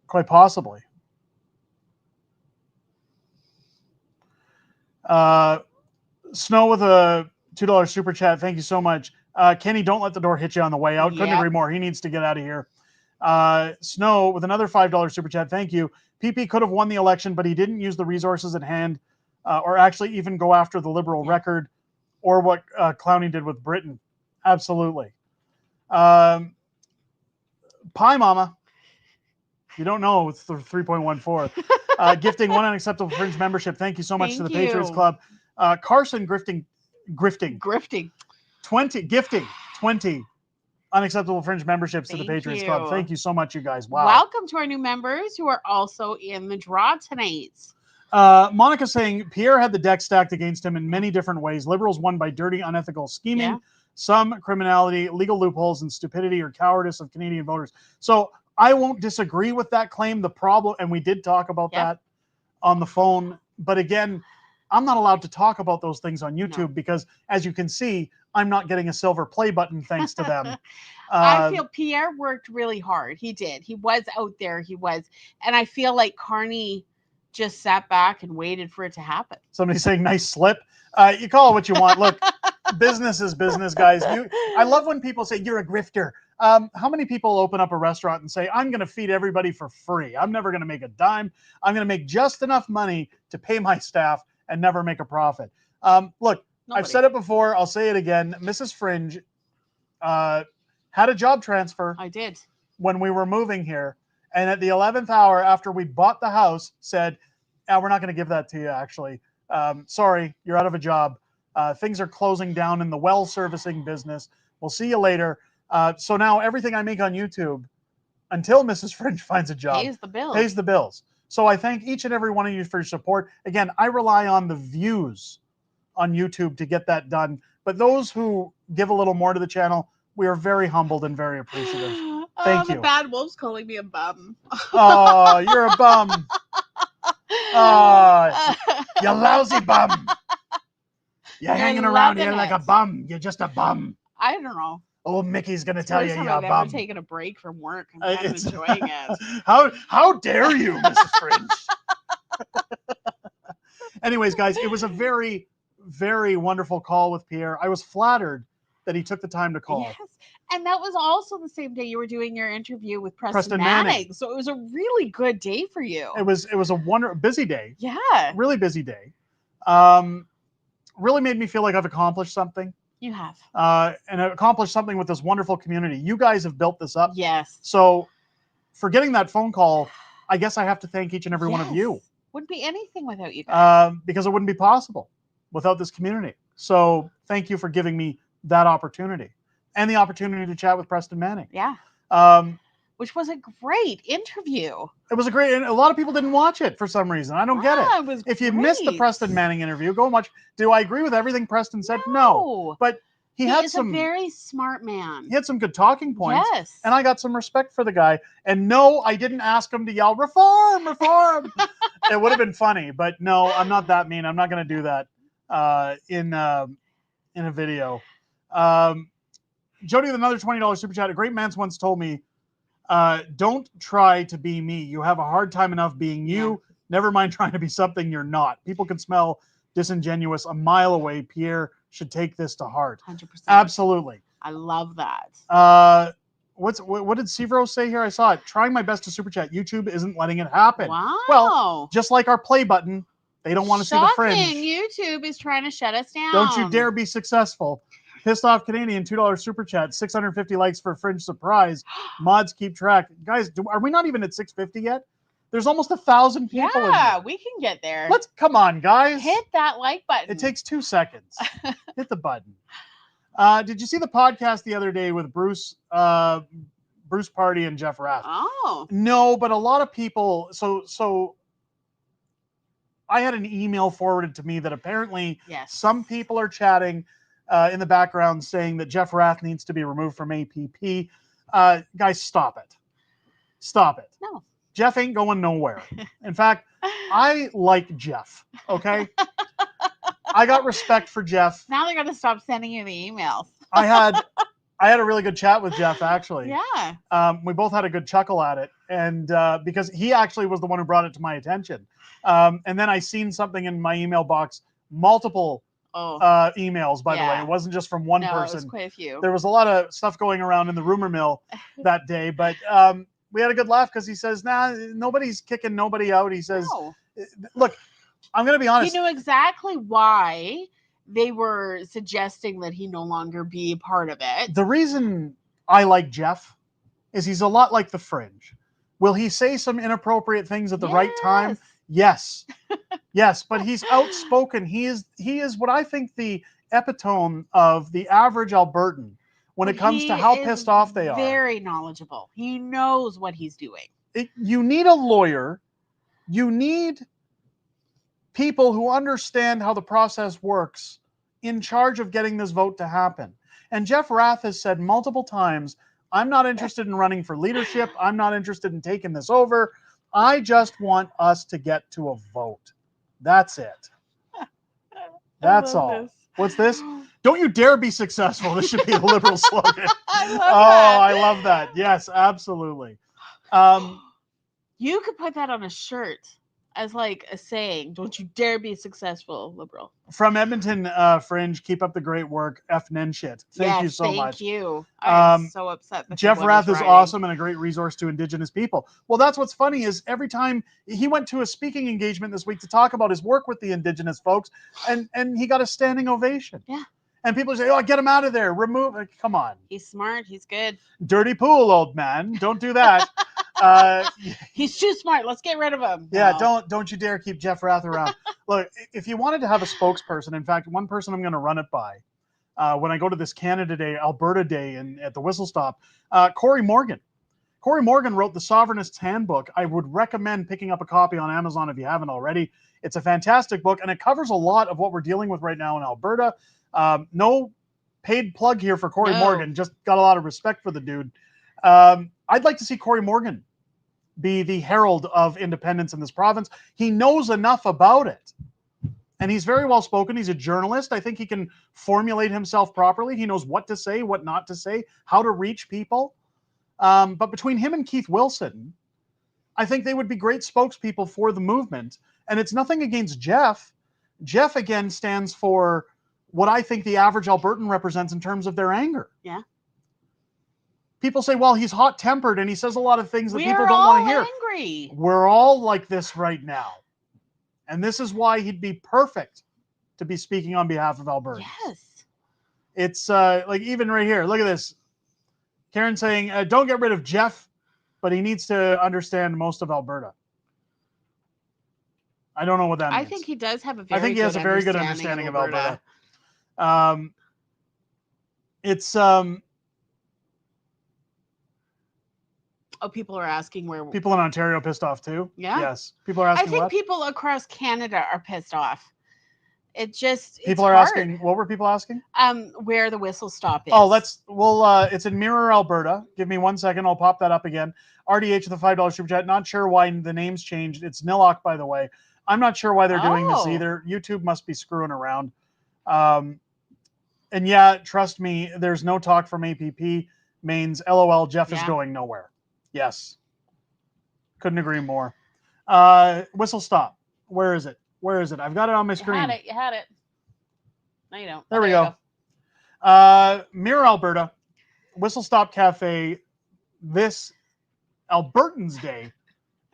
Speaker 14: Quite possibly. Snow with a $2 super chat. Thank you so much. Kenny, don't let the door hit you on the way out. Couldn't agree more. He needs to get out of here. Snow with another $5 super chat. Thank you. PP could have won the election, but he didn't use the resources at hand or actually even go after the Liberal record or what Clowney did with Britain. Absolutely. Pie Mama. You don't know, it's the 3.14. Gifting one unacceptable Fringe membership. Thank you so much to the Patriots Club. Carson gifting 20 unacceptable Fringe memberships to the Patriots Club. Thank you so much, you guys. Wow.
Speaker 15: Welcome to our new members who are also in the draw tonight.
Speaker 14: Monica saying Pierre had the deck stacked against him in many different ways. Liberals won by dirty, unethical scheming, some criminality, legal loopholes, and stupidity or cowardice of Canadian voters. So I won't disagree with that claim. The problem, and we did talk about that on the phone, but again, I'm not allowed to talk about those things on YouTube because, as you can see, I'm not getting a silver play button thanks to them.
Speaker 15: I feel Pierre worked really hard. He did. He was out there. He was. And I feel like Carney just sat back and waited for it to happen.
Speaker 14: Somebody saying nice slip. You call it what you want. Look, business is business, guys. I love when people say you're a grifter. How many people open up a restaurant and say, I'm going to feed everybody for free. I'm never going to make a dime. I'm going to make just enough money to pay my staff and never make a profit. Look, I've said it before. I'll say it again. Mrs. Fringe had a job transfer.
Speaker 15: I did.
Speaker 14: When we were moving here. And at the 11th hour after we bought the house, said, we're not going to give that to you, actually. Sorry, you're out of a job. Things are closing down in the well servicing business. We'll see you later. So now everything I make on YouTube, until Mrs. Fringe finds a job,
Speaker 15: pays the bills.
Speaker 14: Pays the bills. So I thank each and every one of you for your support. Again, I rely on the views on YouTube to get that done. But those who give a little more to the channel, we are very humbled and very appreciative. Thank you.
Speaker 15: The bad wolf's calling me a bum.
Speaker 14: Oh, you're a bum. You lousy bum. You're hanging around here like a bum. You're just a bum.
Speaker 15: I don't know.
Speaker 14: Old Mickey's going to tell you you're a bum.
Speaker 15: I've never taken a break from work. I'm kind of enjoying it.
Speaker 14: How dare you, Mrs. Fringe? Anyways, guys, it was a very, very wonderful call with Pierre. I was flattered that he took the time to call.
Speaker 15: Yes. And that was also the same day you were doing your interview with Preston Manning. So it was a really good day for you.
Speaker 14: It was a busy day.
Speaker 15: Yeah.
Speaker 14: Really busy day. Really made me feel like I've accomplished something.
Speaker 15: You have.
Speaker 14: And I've accomplished something with this wonderful community. You guys have built this up.
Speaker 15: Yes.
Speaker 14: So for getting that phone call, I guess I have to thank each and every one of you.
Speaker 15: Wouldn't be anything without you guys.
Speaker 14: Because it wouldn't be possible without this community. So thank you for giving me that opportunity and the opportunity to chat with Preston Manning.
Speaker 15: Yeah. Which was a great interview.
Speaker 14: It was a great, and a lot of people didn't watch it for some reason. I don't get it.
Speaker 15: It was
Speaker 14: if you missed the Preston Manning interview, go and watch. Do I agree with everything Preston said? No. But he had some.
Speaker 15: He's a very smart man.
Speaker 14: He had some good talking points.
Speaker 15: Yes.
Speaker 14: And I got some respect for the guy. And no, I didn't ask him to yell, reform, reform. It would have been funny, but no, I'm not that mean. I'm not going to do that in a video. Jody with another $20 super chat. A great man once told me, don't try to be me. You have a hard time enough being you. Yeah. Never mind trying to be something you're not. People can smell disingenuous a mile away. Pierre should take this to heart.
Speaker 15: 100%.
Speaker 14: Absolutely.
Speaker 15: I love that.
Speaker 14: What did Severo say here? I saw it. Trying my best to super chat. YouTube isn't letting it happen.
Speaker 15: Wow.
Speaker 14: Well, just like our play button, they don't want to see the Fringe.
Speaker 15: YouTube is trying to shut us down.
Speaker 14: Don't you dare be successful. Pissed Off Canadian, $2 super chat, 650 likes for a Fringe surprise. Mods keep track. Guys, are we not even at 650 yet? There's almost 1,000 people in there.
Speaker 15: We can get there.
Speaker 14: Come on, guys.
Speaker 15: Hit that like button.
Speaker 14: It takes 2 seconds. Hit the button. Did you see the podcast the other day with Bruce Party and Jeff Rath?
Speaker 15: Oh.
Speaker 14: No, but a lot of people, so I had an email forwarded to me that apparently some people are chatting in the background saying that Jeff Rath needs to be removed from APP. Guys, stop it. Stop it.
Speaker 15: No.
Speaker 14: Jeff ain't going nowhere. In fact, I like Jeff, okay? I got respect for Jeff.
Speaker 15: Now they're going to stop sending you the emails.
Speaker 14: I had a really good chat with Jeff, actually.
Speaker 15: Yeah.
Speaker 14: We both had a good chuckle at it, and because he actually was the one who brought it to my attention. And then I seen something in my email box, multiple emails, by the way. It wasn't just from one person.
Speaker 15: It was quite a few.
Speaker 14: There was a lot of stuff going around in the rumor mill that day, but we had a good laugh because he says, nah, nobody's kicking nobody out. He says, look, I'm going to be honest.
Speaker 15: He knew exactly why they were suggesting that he no longer be a part of it.
Speaker 14: The reason I like Jeff is he's a lot like the Fringe. Will he say some inappropriate things at the right time? Yes. Yes, but he's outspoken. He is what I think the epitome of the average Albertan when it comes to how pissed off they are.
Speaker 15: Very knowledgeable. He knows what he's doing.
Speaker 14: You need a lawyer. You need people who understand how the process works in charge of getting this vote to happen. And Jeff Rath has said multiple times, I'm not interested in running for leadership. I'm not interested in taking this over. I just want us to get to a vote. That's it. That's all.
Speaker 15: This.
Speaker 14: What's this? Don't you dare be successful. This should be a Liberal slogan. I love that. Yes, absolutely.
Speaker 15: You could put that on a shirt as like a saying. Don't you dare be successful, Liberal.
Speaker 14: From Edmonton, Fringe, keep up the great work. F-nen shit. Thank you so much.
Speaker 15: Thank you. I'm so upset. That
Speaker 14: Jeff Rath is awesome and a great resource to Indigenous people. Well, that's what's funny is every time he went to a speaking engagement this week to talk about his work with the Indigenous folks, and he got a standing ovation.
Speaker 15: Yeah.
Speaker 14: And people say, oh, get him out of there. Remove it. Come on.
Speaker 15: He's smart. He's good.
Speaker 14: Dirty pool, old man. Don't do that.
Speaker 15: He's too smart. Let's get rid of him.
Speaker 14: Yeah, don't you dare keep Jeff Rath around. Look, if you wanted to have a spokesperson, in fact, one person I'm going to run it by when I go to this Canada Day, Alberta Day at the Whistle Stop, Corey Morgan. Corey Morgan wrote The Sovereignist's Handbook. I would recommend picking up a copy on Amazon if you haven't already. It's a fantastic book, and it covers a lot of what we're dealing with right now in Alberta. No paid plug here for Corey Morgan. Just got a lot of respect for the dude. I'd like to see Corey Morgan be the herald of independence in this province. He knows enough about it. And he's very well spoken. He's a journalist. I think he can formulate himself properly. He knows what to say, what not to say, how to reach people. But between him and Keith Wilson, I think they would be great spokespeople for the movement. And it's nothing against Jeff. Jeff, again, stands for what I think the average Albertan represents in terms of their anger.
Speaker 15: Yeah.
Speaker 14: People say, well, he's hot-tempered and he says a lot of things that people don't want to hear.
Speaker 15: Angry.
Speaker 14: We're all like this right now. And this is why he'd be perfect to be speaking on behalf of Alberta.
Speaker 15: Yes.
Speaker 14: It's like even right here. Look at this. Karen saying, don't get rid of Jeff, but he needs to understand most of Alberta. I don't know what that means.
Speaker 15: I think he does have a very
Speaker 14: I think he has a very good understanding of Alberta.
Speaker 15: Oh, people are asking where
Speaker 14: people in Ontario pissed off too.
Speaker 15: Yeah.
Speaker 14: Yes. People are asking.
Speaker 15: I think people across Canada are pissed off. It just
Speaker 14: people are asking. What were people asking?
Speaker 15: Where the whistle stop is.
Speaker 14: Oh, it's in Mirror, Alberta. Give me 1 second. I'll pop that up again. RDH with a $5 super chat. Not sure why the name's changed. It's Nilok, by the way. I'm not sure why they're doing this either. YouTube must be screwing around. And yeah, trust me, there's no talk from APP mains. LOL, Jeff is going nowhere. Yes. Couldn't agree more. Whistle stop. Where is it? Where is it? I've got it on my screen.
Speaker 15: You had it. No, you don't.
Speaker 14: There we go. Mirror, Alberta. Whistle Stop Cafe. This Albertans Day,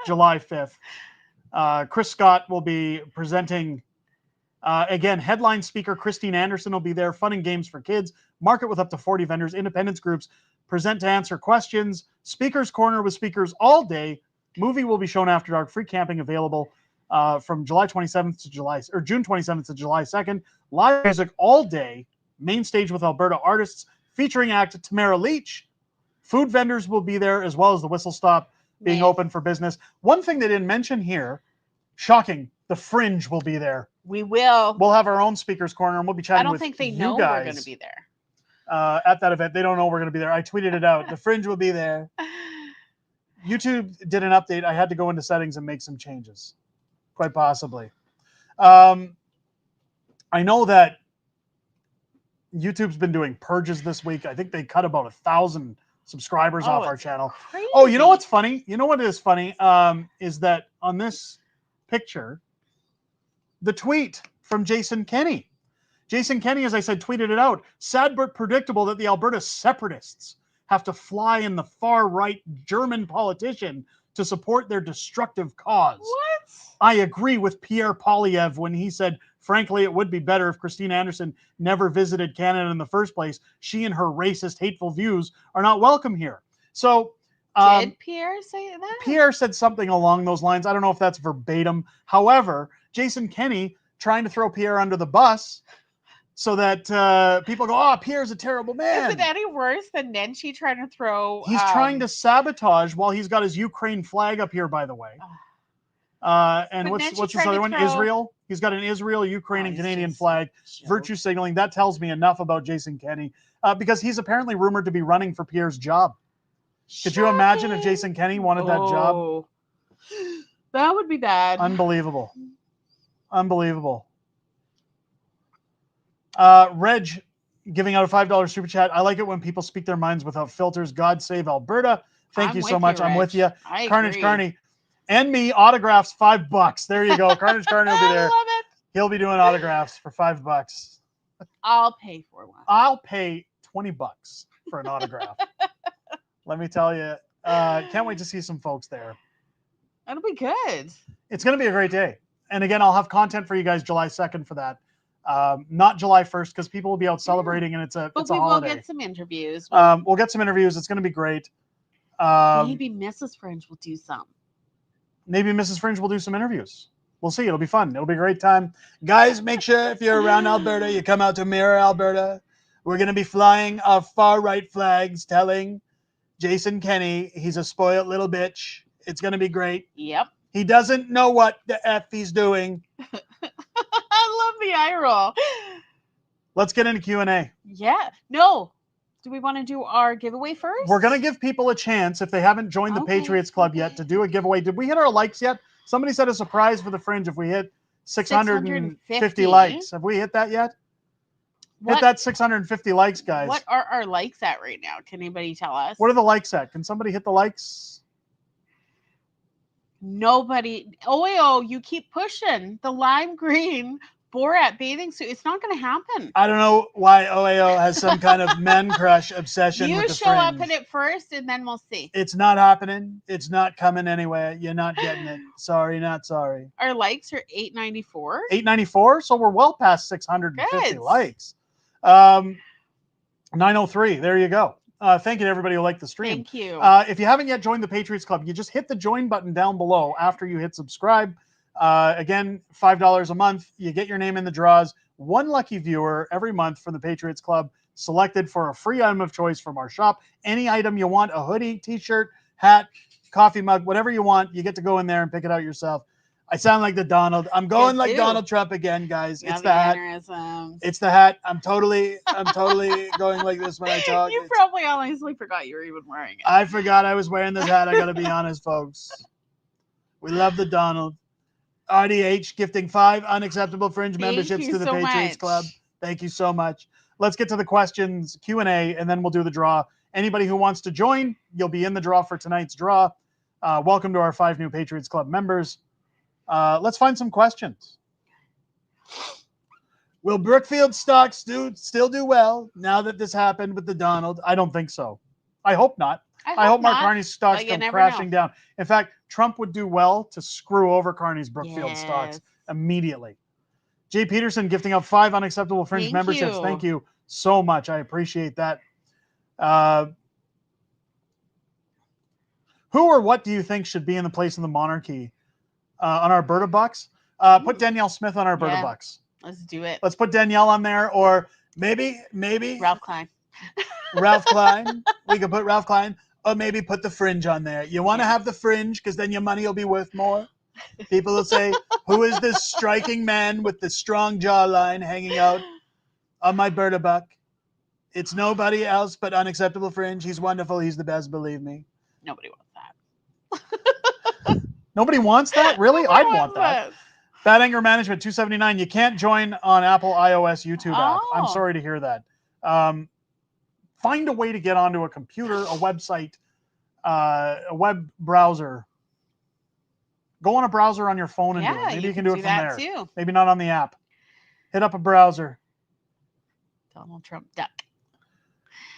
Speaker 14: July 5th. Chris Scott will be presenting. Again, headline speaker Christine Anderson will be there. Fun and games for kids. Market with up to 40 vendors. Independence groups present to answer questions. Speakers Corner with speakers all day. Movie will be shown after dark. Free camping available from July 27th to June 27th to July 2nd. Live music all day. Main stage with Alberta artists featuring act Tamara Leach. Food vendors will be there as well as the Whistle Stop being open for business. One thing they didn't mention here, shocking The Fringe will be there.
Speaker 15: We will.
Speaker 14: We'll have our own speakers corner, and we'll be chatting
Speaker 15: I don't
Speaker 14: with
Speaker 15: think they
Speaker 14: you
Speaker 15: know
Speaker 14: guys
Speaker 15: we're going to be there.
Speaker 14: At that event. They don't know we're going to be there. I tweeted it out. The Fringe will be there. YouTube did an update. I had to go into settings and make some changes, quite possibly. I know that YouTube's been doing purges this week. I think they cut about 1,000 subscribers off our channel.
Speaker 15: Crazy.
Speaker 14: Oh, you know what's funny? You know what is funny? Is that on this picture, the tweet from Jason Kenney. Jason Kenney, as I said, tweeted it out. Sad but predictable that the Alberta separatists have to fly in the far-right German politician to support their destructive cause.
Speaker 15: What?
Speaker 14: I agree with Pierre Polyev when he said, frankly, it would be better if Christine Anderson never visited Canada in the first place. She and her racist, hateful views are not welcome here. So,
Speaker 15: did Pierre say that?
Speaker 14: Pierre said something along those lines. I don't know if that's verbatim. However, Jason Kenney trying to throw Pierre under the bus so that people go, oh, Pierre's a terrible man.
Speaker 15: Is it any worse than Nenshi trying to throw...
Speaker 14: He's trying to sabotage while he's got his Ukraine flag up here, by the way. And what's this other one? Israel. He's got an Israel, Ukraine, and Canadian flag. Virtue signaling. That tells me enough about Jason Kenney because he's apparently rumored to be running for Pierre's job. Could you imagine if Jason Kenney wanted that job?
Speaker 15: That would be bad.
Speaker 14: Unbelievable. Unbelievable. Reg giving out a $5 super chat. I like it when people speak their minds without filters. God save Alberta. Thank you so much. I'm with you. Carnage Carney. And me, autographs, $5. There you go. Carnage Carney will be there.
Speaker 15: I love it.
Speaker 14: He'll be doing autographs for $5.
Speaker 15: I'll pay for one.
Speaker 14: I'll pay $20 for an autograph. Let me tell you. Can't wait to see some folks there.
Speaker 15: That'll be good.
Speaker 14: It's going to be a great day. And again, I'll have content for you guys July 2nd for that. Not July 1st because people will be out celebrating and it's a holiday.
Speaker 15: But we will get some interviews.
Speaker 14: We'll get some interviews. It's going to be great.
Speaker 15: Maybe Mrs. Fringe will do some.
Speaker 14: Maybe Mrs. Fringe will do some interviews. We'll see. It'll be fun. It'll be a great time. Guys, make sure if you're around Alberta, you come out to Mirror, Alberta. We're going to be flying our far-right flags telling Jason Kenney he's a spoiled little bitch. It's going to be great.
Speaker 15: Yep.
Speaker 14: He doesn't know what the F he's doing.
Speaker 15: I love the eye roll.
Speaker 14: Let's get into Q&A.
Speaker 15: Yeah. No. Do we want to do our giveaway first?
Speaker 14: We're going to give people a chance, if they haven't joined the Patriots Club yet, to do a giveaway. Did we hit our likes yet? Somebody said a surprise for the Fringe if we hit 650 likes. Have we hit that yet? Hit that 650 likes, guys.
Speaker 15: What are our likes at right now? Can anybody tell us?
Speaker 14: What are the likes at? Can somebody hit the likes?
Speaker 15: Nobody. Oh, you keep pushing. The lime green Borat bathing suit. It's not going to happen.
Speaker 14: I don't know why OAO has some kind of men crush obsession with the
Speaker 15: You show up in it first, and then we'll see.
Speaker 14: It's not happening. It's not coming anywhere. You're not getting it. Sorry, not sorry.
Speaker 15: Our likes are 894.
Speaker 14: 894? So we're well past 650 likes. 903. There you go. Thank you to everybody who liked the stream.
Speaker 15: Thank you.
Speaker 14: If you haven't yet joined the Patriots Club, you just hit the join button down below after you hit subscribe. Again, $5 a month. You get your name in the draws. One lucky viewer every month for the Patriots Club selected for a free item of choice from our shop. Any item you want, a hoodie, t-shirt, hat, coffee mug, whatever you want, you get to go in there and pick it out yourself. I sound like the Donald. I'm going like Donald Trump again, guys. It's the hat. It's the hat. I'm totally going like this when I talk.
Speaker 15: You probably honestly forgot you were even wearing it.
Speaker 14: I forgot I was wearing this hat. I got to be honest, folks. We love the Donald. RDH gifting 5 unacceptable Fringe memberships to the Patriots Club. Thank you so much. Let's get to the questions, Q&A, and then we'll do the draw. Anybody who wants to join, you'll be in the draw for tonight's draw. Welcome to our 5 new Patriots Club members. Let's find some questions. Will Brookfield stocks still do well now that this happened with the Donald? I don't think so. I hope not. I hope Mark Carney's stocks come crashing down. In fact, Trump would do well to screw over Carney's Brookfield stocks immediately. Jay Peterson gifting up 5 unacceptable Fringe memberships. Thank you so much. I appreciate that. Who or what do you think should be in the place of the monarchy on our Alberta Bucks? Put Danielle Smith on our Alberta Bucks.
Speaker 15: Let's do it.
Speaker 14: Let's put Danielle on there, or maybe
Speaker 15: Ralph Klein.
Speaker 14: Ralph Klein. We could put Ralph Klein, or maybe put the Fringe on there. You want to have the Fringe because then your money will be worth more. People will say, Who is this striking man with the strong jawline hanging out on my Berta buck? It's nobody else but Unacceptable Fringe. He's wonderful. He's the best, believe me.
Speaker 15: Nobody wants that.
Speaker 14: Nobody wants that? Really?
Speaker 15: Nobody
Speaker 14: I'd want
Speaker 15: wants
Speaker 14: that. Bad Anger Management 279. You can't join on Apple iOS YouTube app. I'm sorry to hear that. Find a way to get onto a computer, a website, a web browser. Go on a browser on your phone and do it. Maybe you can do it from there.
Speaker 15: Too.
Speaker 14: Maybe not on the app. Hit up a browser.
Speaker 15: Donald Trump duck.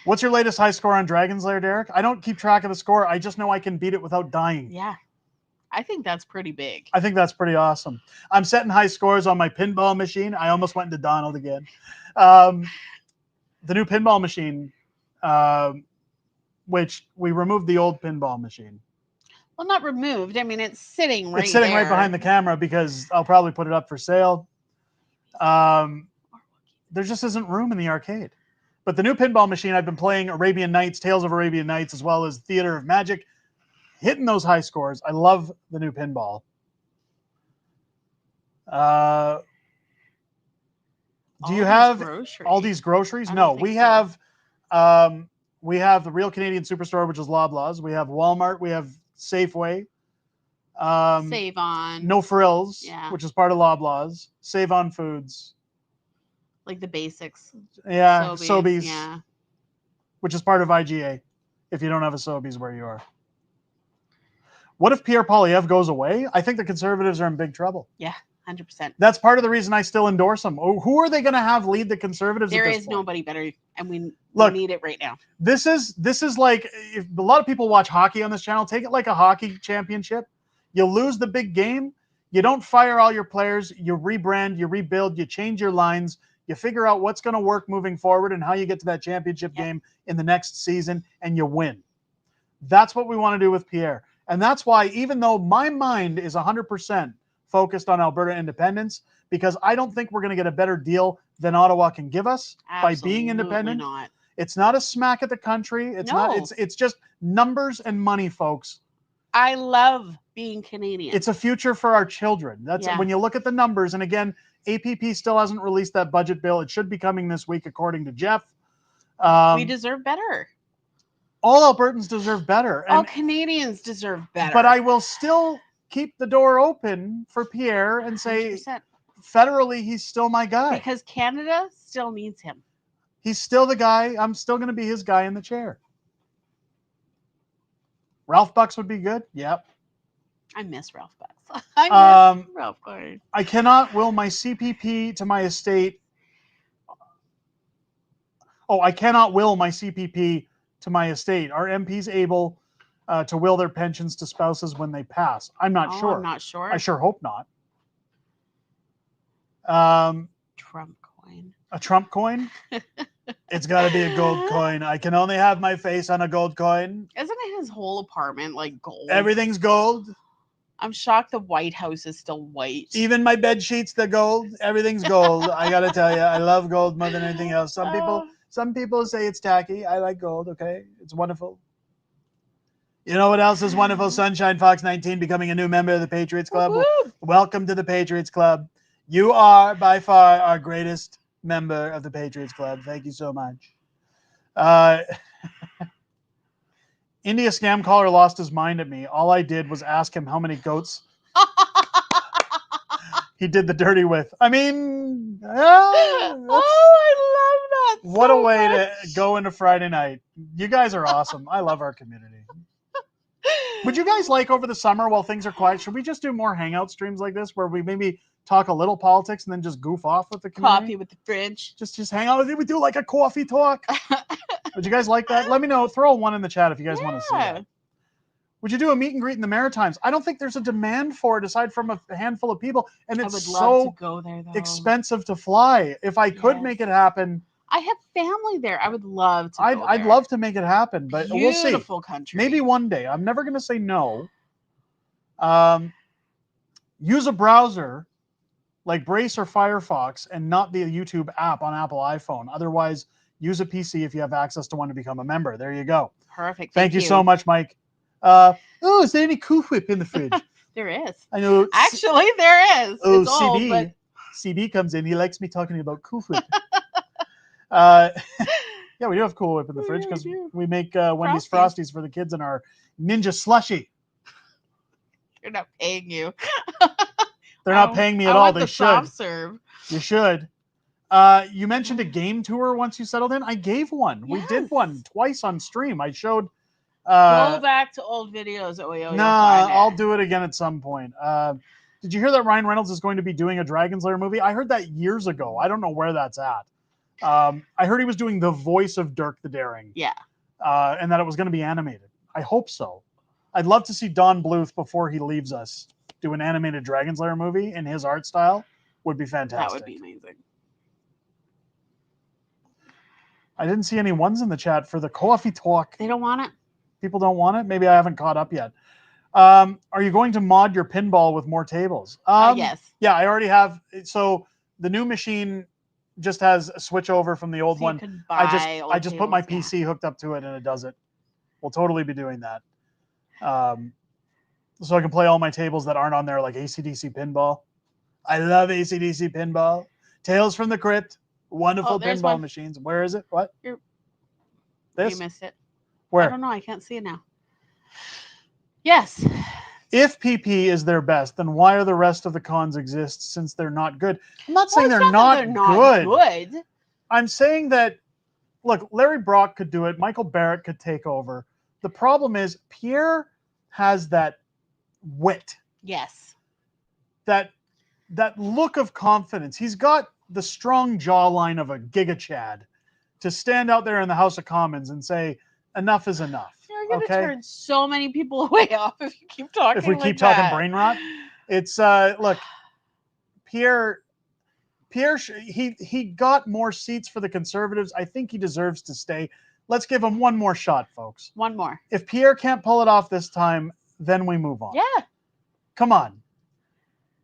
Speaker 14: What's your latest high score on Dragon's Lair, Derek? I don't keep track of the score. I just know I can beat it without dying.
Speaker 15: Yeah. I think that's pretty big.
Speaker 14: I think that's pretty awesome. I'm setting high scores on my pinball machine. I almost went into Donald again. The new pinball machine, which we removed the old pinball machine.
Speaker 15: Well, not removed. I mean, it's sitting right
Speaker 14: It's sitting
Speaker 15: there.
Speaker 14: right behind the camera because I'll probably put it up for sale. There just isn't room in the arcade. But the new pinball machine, I've been playing Arabian Nights, Tales of Arabian Nights, as well as Theater of Magic, hitting those high scores. I love the new pinball. Do you have all these groceries? No, we have the Real Canadian Superstore, which is Loblaws. We have Walmart. We have Safeway.
Speaker 15: Save On.
Speaker 14: No Frills,
Speaker 15: Yeah.
Speaker 14: which is part of Loblaws. Save On Foods.
Speaker 15: Like the basics.
Speaker 14: Yeah, Sobeys.
Speaker 15: Yeah.
Speaker 14: Which is part of IGA, if you don't have a Sobeys where you are. What if Pierre Poilievre goes away? I think the Conservatives are in big trouble.
Speaker 15: Yeah, 100%.
Speaker 14: That's part of the reason I still endorse him. Who are they going to have lead the Conservatives?
Speaker 15: There
Speaker 14: at this
Speaker 15: is
Speaker 14: point?
Speaker 15: nobody better, and we need it right now.
Speaker 14: This is like, if a lot of people watch hockey on this channel, take it like a hockey championship. You lose the big game. You don't fire all your players. You rebrand, you rebuild, you change your lines. You figure out what's going to work moving forward and how you get to that championship game in the next season, and you win. That's what we want to do with Pierre. And that's why, even though my mind is 100% focused on Alberta independence, because I don't think we're going to get a better deal than Ottawa can give us by being independent.
Speaker 15: Not.
Speaker 14: It's not a smack at the country. It's not. It's just numbers and money, folks.
Speaker 15: I love being Canadian.
Speaker 14: It's a future for our children. That's when you look at the numbers. And again, APP still hasn't released that budget bill. It should be coming this week, according to Jeff.
Speaker 15: We deserve better.
Speaker 14: All Albertans deserve better.
Speaker 15: All Canadians deserve better.
Speaker 14: But I will still keep the door open for Pierre and say,
Speaker 15: 100%.
Speaker 14: Federally, he's still my guy.
Speaker 15: Because Canada still needs him.
Speaker 14: He's still the guy. I'm still going to be his guy in the chair. Ralph Bucks would be good. Yep.
Speaker 15: I miss Ralph Bucks. I miss Ralph Bucks.
Speaker 14: I cannot will my CPP to my estate. Oh, I cannot will my CPP to my estate. Are MPs able to will their pensions to spouses when they pass? I'm not sure.
Speaker 15: I'm not sure.
Speaker 14: I sure hope not.
Speaker 15: Trump coin.
Speaker 14: A Trump coin? It's got to be a gold coin. I can only have my face on a gold coin.
Speaker 15: Isn't his whole apartment like gold?
Speaker 14: Everything's gold.
Speaker 15: I'm shocked the White House is still white.
Speaker 14: Even my bed sheets, they're gold. Everything's gold. I got to tell you, I love gold more than anything else. Some people say it's tacky. I like gold, okay? It's wonderful. You know what else is wonderful? Sunshine Fox 19 becoming a new member of the Patriots Club.
Speaker 15: Woo-hoo! Welcome
Speaker 14: to the Patriots Club. You are by far our greatest member of the Patriots Club. Thank you so much. India scam caller lost his mind at me. All I did was ask him how many goats he did the dirty with. I mean,
Speaker 15: I love that.
Speaker 14: What a way to go into Friday night. You guys are awesome. I love our community. Would you guys like over the summer while things are quiet, should we just do more hangout streams like this where we maybe talk a little politics and then just goof off with the community?
Speaker 15: Coffee with the Fringe.
Speaker 14: Just hang out with it. We do like a coffee talk. Would you guys like that? Let me know. Throw a 1 in the chat if you guys want to see that. Would you do a meet and greet in the Maritimes? I don't think there's a demand for it aside from a handful of people. And it's so
Speaker 15: go there, though.
Speaker 14: expensive to fly. If I could make it happen.
Speaker 15: I have family there. I would love to go
Speaker 14: I'd
Speaker 15: there.
Speaker 14: love to make it happen, but we'll see.
Speaker 15: Beautiful country.
Speaker 14: Maybe one day. I'm never going to say no. Use a browser like Brace or Firefox and not the YouTube app on Apple iPhone. Otherwise, use a PC if you have access to one to become a member. There you go.
Speaker 15: Perfect.
Speaker 14: Thank you so much, Mike. Is there any Cool Whip in the fridge?
Speaker 15: There is.
Speaker 14: I know.
Speaker 15: Actually, there is.
Speaker 14: Oh,
Speaker 15: It's old,
Speaker 14: CD.
Speaker 15: but
Speaker 14: CD comes in. He likes me talking about Cool Whip. Yeah, we do have Cool Whip in the fridge because we make Wendy's Frosties for the kids in our Ninja Slushie.
Speaker 15: they're not paying you.
Speaker 14: They're not paying me at
Speaker 15: I
Speaker 14: all.
Speaker 15: want
Speaker 14: They
Speaker 15: the
Speaker 14: should.
Speaker 15: soft serve.
Speaker 14: You should. You mentioned a game tour once you settled in. I gave one.
Speaker 15: Yes.
Speaker 14: We did one twice on stream. I showed.
Speaker 15: Go back to old videos. Oh, you'll
Speaker 14: Nah,
Speaker 15: find it.
Speaker 14: I'll do it again at some point. Did you hear that Ryan Reynolds is going to be doing a Dragon's Lair movie? I heard that years ago. I don't know where that's at. I heard he was doing the voice of Dirk the Daring.
Speaker 15: Yeah.
Speaker 14: And that it was going to be animated. I hope so. I'd love to see Don Bluth before he leaves us do an animated Dragon's Lair movie in his art style. Would be fantastic.
Speaker 15: That would be amazing.
Speaker 14: I didn't see any ones in the chat for the coffee talk.
Speaker 15: They don't want it.
Speaker 14: People don't want it. Maybe I haven't caught up yet. Are you going to mod your pinball with more tables?
Speaker 15: Yes.
Speaker 14: Yeah, I already have. So the new machine just has a switch over from the old one. I just put my PC hooked up to it and it does it. We'll totally be doing that. So I can play all my tables that aren't on there, like AC/DC pinball. I love AC/DC pinball. Tales from the Crypt. Wonderful pinball machines. Where is it? What?
Speaker 15: You
Speaker 14: This?
Speaker 15: missed it.
Speaker 14: Where?
Speaker 15: I don't know. I can't see it now. Yes.
Speaker 14: If PP is their best, then why are the rest of the cons exist since they're not good? I'm not saying they're not good. I'm saying that, look, Larry Brock could do it. Michael Barrett could take over. The problem is Pierre has that wit.
Speaker 15: Yes.
Speaker 14: That look of confidence. He's got the strong jawline of a Giga Chad to stand out there in the House of Commons and say, enough is enough.
Speaker 15: You're going to turn so many people away off if you keep talking.
Speaker 14: If we keep talking brain rot, it's look, Pierre, he got more seats for the Conservatives. I think he deserves to stay. Let's give him one more shot, folks.
Speaker 15: One more.
Speaker 14: If Pierre can't pull it off this time, then we move on.
Speaker 15: Yeah.
Speaker 14: Come on.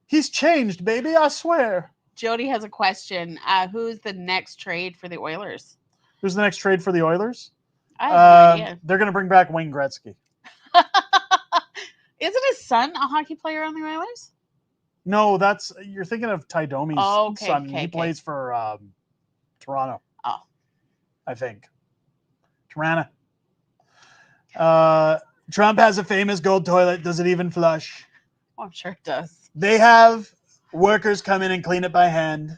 Speaker 14: He's changed, baby. I swear.
Speaker 15: Jody has a question. Who's the next trade for the Oilers?
Speaker 14: Who's the next trade for the Oilers?
Speaker 15: I have no idea.
Speaker 14: They're going to bring back Wayne Gretzky.
Speaker 15: Isn't his son a hockey player on the Oilers?
Speaker 14: No, you're thinking of Ty Domi's son. He plays for Toronto.
Speaker 15: Oh.
Speaker 14: I think. Toronto. Trump has a famous gold toilet. Does it even flush?
Speaker 15: Oh, I'm sure it does.
Speaker 14: They have workers come in and clean it by hand.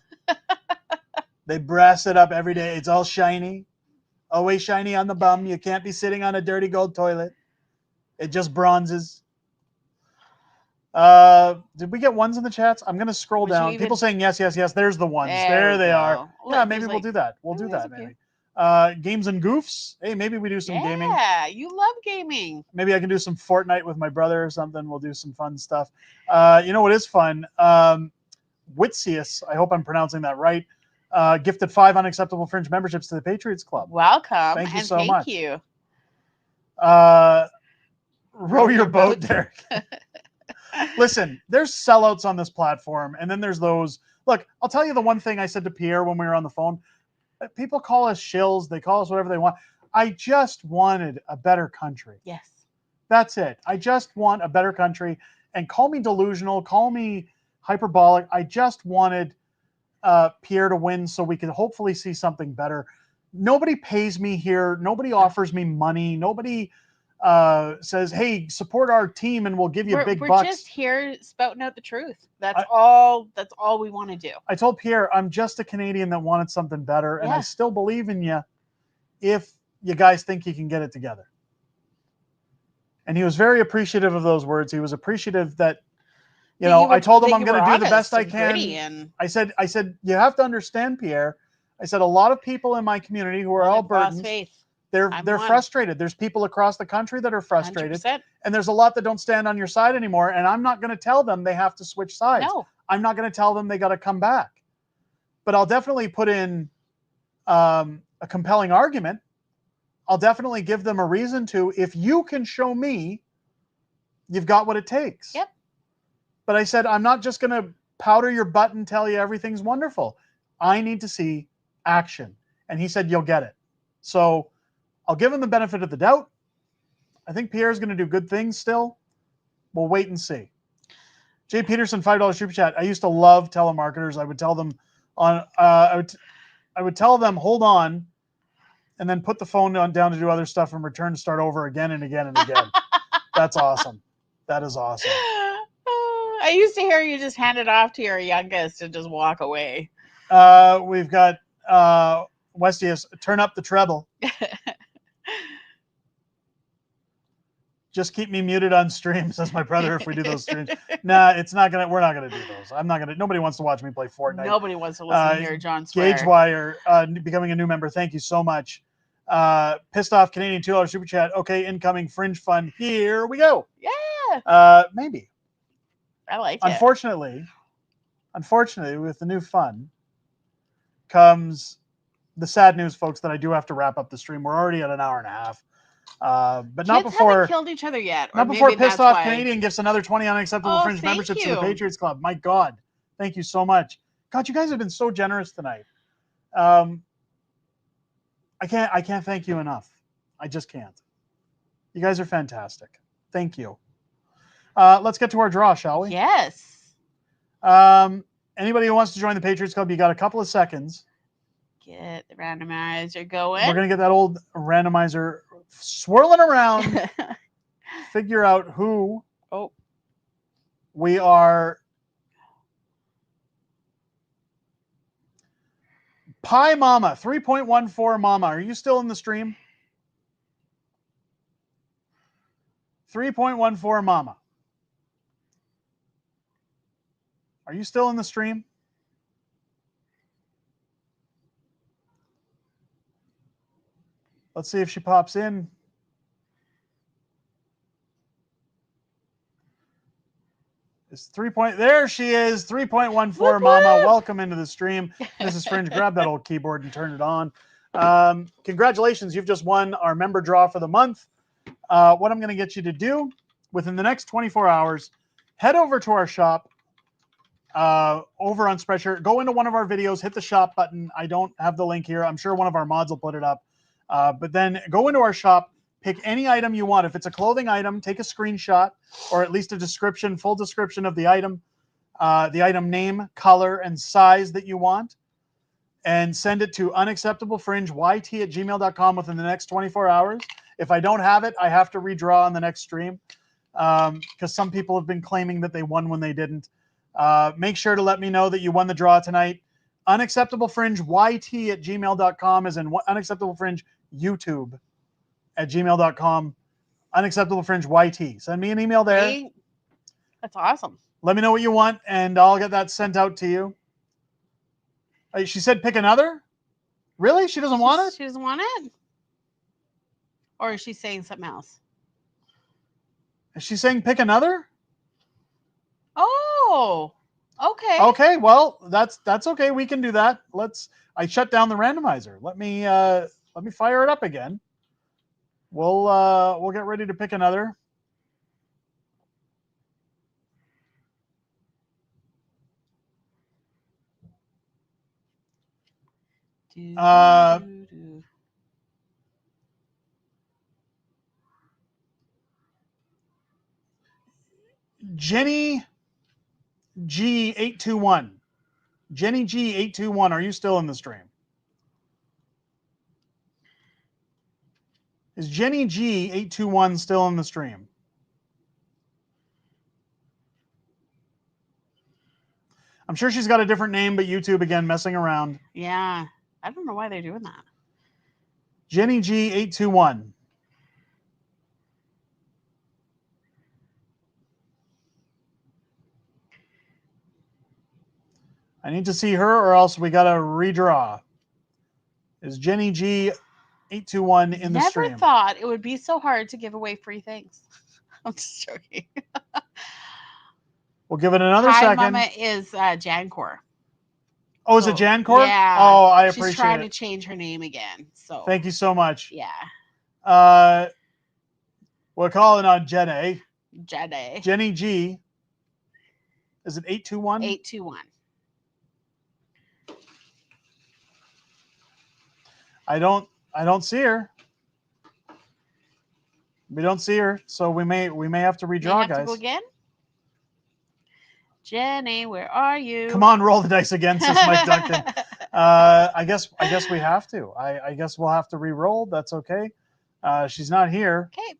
Speaker 14: They brass it up every day. It's all shiny. Always shiny on the bum. You can't be sitting on a dirty gold toilet. It just bronzes. Did we get ones in the chats? I'm going to scroll down. People saying yes, yes, yes. There's the ones. There they are.
Speaker 15: Look,
Speaker 14: yeah, maybe we'll do that. We'll do that, maybe. Games and goofs. Hey, maybe we do some gaming.
Speaker 15: Yeah, you love gaming.
Speaker 14: Maybe I can do some Fortnite with my brother or something. We'll do some fun stuff. You know what is fun? Witzius, I hope I'm pronouncing that right, gifted 5 unacceptable Fringe memberships to the Patriots Club.
Speaker 15: Welcome.
Speaker 14: Thank you
Speaker 15: and
Speaker 14: so
Speaker 15: thank
Speaker 14: much.
Speaker 15: you.
Speaker 14: Row your boat, Derek. Listen, there's sellouts on this platform, and then there's those. Look, I'll tell you the one thing I said to Pierre when we were on the phone. People call us shills. They call us whatever they want. I just wanted a better country.
Speaker 15: Yes.
Speaker 14: That's it. I just want a better country. And call me delusional. Call me hyperbolic. I just wanted Pierre to win so we could hopefully see something better. Nobody pays me here. Nobody offers me money. Nobody says, hey, support our team and we'll give you big bucks.
Speaker 15: We're just here spouting out the truth. That's all we want to do.
Speaker 14: I told Pierre, I'm just a Canadian that wanted something better, and I still believe in you if you guys think you can get it together. And he was very appreciative of those words. He was appreciative that, I told him I'm going to do the best I can. I said, you have to understand, Pierre. I said, a lot of people in my community who are Albertans, they're frustrated. There's people across the country that are frustrated.
Speaker 15: 100%.
Speaker 14: And there's a lot that don't stand on your side anymore. And I'm not going to tell them they have to switch sides.
Speaker 15: No.
Speaker 14: I'm not going to tell them they got to come back. But I'll definitely put in a compelling argument. I'll definitely give them a reason to. If you can show me you've got what it takes.
Speaker 15: Yep.
Speaker 14: But I said, I'm not just going to powder your butt and tell you everything's wonderful. I need to see action. And he said, you'll get it. So I'll give him the benefit of the doubt. I think Pierre's going to do good things still. We'll wait and see. Jay Peterson, $5 super chat. I used to love telemarketers. I would tell them I would tell them, hold on, and then put the phone down to do other stuff and return to start over again and again and again. That's awesome. That is awesome.
Speaker 15: I used to hear you just hand it off to your youngest and just walk away.
Speaker 14: We've got Westius, turn up the treble. Just keep me muted on stream, says my brother, if we do those streams. Nah, we're not gonna do those. Nobody wants to watch me play Fortnite.
Speaker 15: Nobody wants to listen to hear John swear.
Speaker 14: Gagewire, becoming a new member. Thank you so much. Pissed off Canadian $2 super chat. Okay, incoming Fringe fund. Here we go.
Speaker 15: Yeah.
Speaker 14: Maybe.
Speaker 15: I like it.
Speaker 14: Unfortunately, with the new fund comes the sad news, folks, that I do have to wrap up the stream. We're already at an hour and a half. But not
Speaker 15: Kids
Speaker 14: before
Speaker 15: haven't killed each other yet.
Speaker 14: Not before Pissed Off Canadian gifts another 20 unacceptable Fringe
Speaker 15: thank
Speaker 14: memberships to
Speaker 15: you.
Speaker 14: the Patriots Club. My God, thank you so much. God, you guys have been so generous tonight. I can't thank you enough. I just can't. You guys are fantastic. Thank you. Let's get to our draw, shall we?
Speaker 15: Yes.
Speaker 14: Anybody who wants to join the Patriots Club, you got a couple of seconds.
Speaker 15: Get the randomizer going.
Speaker 14: We're going to get that old randomizer swirling around. Figure out who we are. Pie Mama, 3.14 Mama. Are you still in the stream? 3.14 Mama. Are you still in the stream? Let's see if she pops in. There she is, 3.14 Mama. Welcome into the stream. Mrs. Fringe, grab that old keyboard and turn it on. Congratulations, you've just won our member draw for the month. What I'm going to get you to do within the next 24 hours, head over to our shop over on Spreadshirt. Go into one of our videos, hit the shop button. I don't have the link here. I'm sure one of our mods will put it up. But then go into our shop, pick any item you want. If it's a clothing item, take a screenshot or at least a description, full description of the item name, color, and size that you want, and send it to unacceptablefringeyt@gmail.com within the next 24 hours. If I don't have it, I have to redraw on the next stream because some people have been claiming that they won when they didn't. Make sure to let me know that you won the draw tonight. Unacceptablefringeyt@gmail.com is in unacceptablefringeyoutube@gmail.com. Unacceptablefringeyt. Send me an email there.
Speaker 15: That's awesome.
Speaker 14: Let me know what you want, and I'll get that sent out to you. She said pick another? Really? She doesn't want it?
Speaker 15: She doesn't want it? Or is she saying something else?
Speaker 14: Is she saying pick another?
Speaker 15: Oh, okay.
Speaker 14: Okay, well, that's okay. We can do that. I shut down the randomizer. Let me fire it up again. We'll get ready to pick another. Jenny G821. Jenny G821, are you still in the stream? Is Jenny G821 still in the stream? I'm sure she's got a different name, but YouTube again messing around.
Speaker 15: Yeah. I don't know why they're doing that.
Speaker 14: Jenny G821. I need to see her or else we got to redraw. Is Jenny G821 in the stream?
Speaker 15: Never thought it would be so hard to give away free things. I'm just joking.
Speaker 14: We'll give it another second.
Speaker 15: Mama is Jancor.
Speaker 14: Oh, is it Jancor?
Speaker 15: Yeah.
Speaker 14: Oh, I appreciate it.
Speaker 15: She's trying to change her name again. So
Speaker 14: thank you so much.
Speaker 15: Yeah.
Speaker 14: We're calling on Jenny.
Speaker 15: Jenny
Speaker 14: G. Is it 821?
Speaker 15: 821.
Speaker 14: I don't see her. We don't see her, so we may have to redraw, guys.
Speaker 15: To go again? Jenny, where are you?
Speaker 14: Come on, roll the dice again, says Mike Duncan. I guess we have to. I guess we'll have to re-roll. That's okay. She's not here.
Speaker 15: Okay.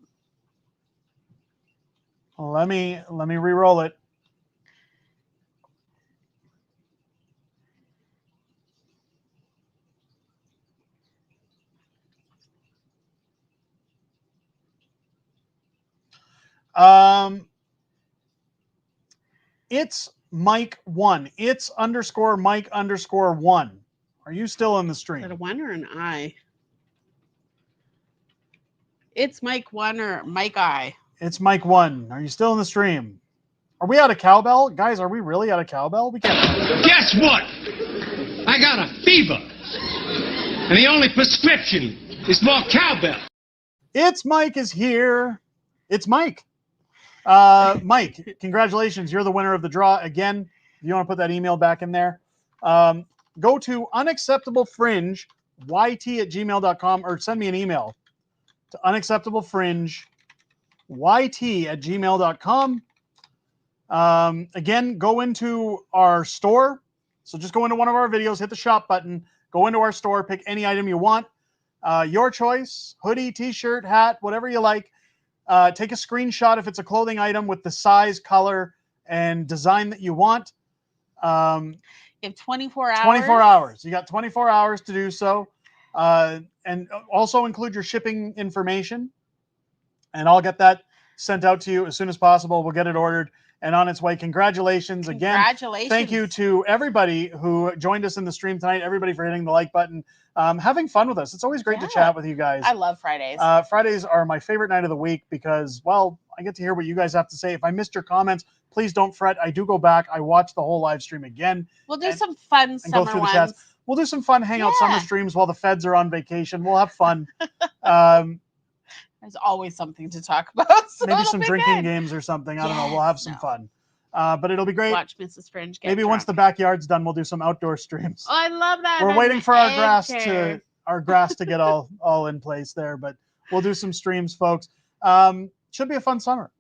Speaker 14: Let me re-roll it. It's Mike 1. It's _ Mike _ 1. Are you still in the stream?
Speaker 15: Is that a 1 or an I? It's Mike 1 or Mike I.
Speaker 14: It's Mike 1. Are you still in the stream? Are we out of cowbell? Guys, are we really out of cowbell? We can't.
Speaker 4: Guess what? I got a fever. And the only prescription is more cowbell.
Speaker 14: It's Mike is here. It's Mike. Mike, congratulations. You're the winner of the draw. Again, if you want to put that email back in there, go to unacceptablefringeyt@gmail.com or send me an email to unacceptablefringeyt@gmail.com. Again, go into our store. So just go into one of our videos, hit the shop button, go into our store, pick any item you want. Your choice, hoodie, t-shirt, hat, whatever you like. Take a screenshot if it's a clothing item with the size, color, and design that you want.
Speaker 15: You have 24 hours.
Speaker 14: 24 hours. You got 24 hours to do so. And also include your shipping information. And I'll get that sent out to you as soon as possible. We'll get it ordered and on its way. Congratulations again.
Speaker 15: Congratulations.
Speaker 14: Thank you to everybody who joined us in the stream tonight. Everybody for hitting the like button. Having fun with us. It's always great to chat with you guys.
Speaker 15: I love Fridays.
Speaker 14: Fridays are my favorite night of the week because, well, I get to hear what you guys have to say. If I missed your comments, please don't fret. I do go back. I watch the whole live stream again.
Speaker 15: We'll do some fun summer
Speaker 14: go through the
Speaker 15: ones.
Speaker 14: chats. We'll do some fun hangout summer streams while the feds are on vacation. We'll have fun.
Speaker 15: There's always something to talk about. So
Speaker 14: Maybe some
Speaker 15: be
Speaker 14: drinking
Speaker 15: good.
Speaker 14: games or something. I don't know. We'll have some fun. But it'll be great.
Speaker 15: Watch Mrs. Fringe get
Speaker 14: Maybe
Speaker 15: drunk.
Speaker 14: once the backyard's done, we'll do some outdoor streams.
Speaker 15: Oh, I love that.
Speaker 14: We're
Speaker 15: I'm
Speaker 14: waiting for our grass
Speaker 15: anchor.
Speaker 14: to get all in place there, but we'll do some streams, folks. Should be a fun summer.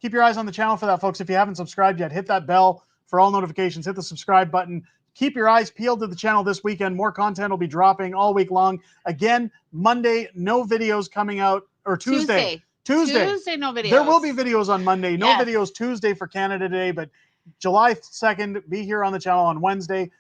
Speaker 14: Keep your eyes on the channel for that, folks. If you haven't subscribed yet, hit that bell for all notifications. Hit the subscribe button. Keep your eyes peeled to the channel this weekend. More content will be dropping all week long. Again, Monday, no videos coming out, or Tuesday, no videos. There will be videos on Monday. No videos Tuesday for Canada Day, but July 2nd, be here on the channel on Wednesday.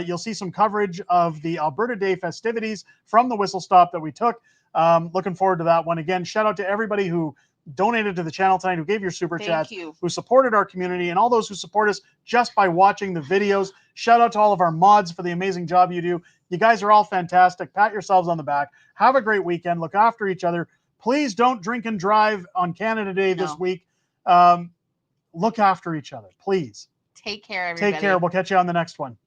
Speaker 14: You'll see some coverage of the Alberta Day festivities from the whistle stop that we took. Looking forward to that one. Again, shout out to everybody who donated to the channel tonight, who gave your super chats, who supported our community, and all those who support us just by watching the videos. Shout out to all of our mods for the amazing job you do. You guys are all fantastic. Pat yourselves on the back. Have a great weekend. Look after each other. Please don't drink and drive on Canada Day this week. Look after each other, please.
Speaker 15: Take care, everybody.
Speaker 14: Take care. We'll catch you on the next one.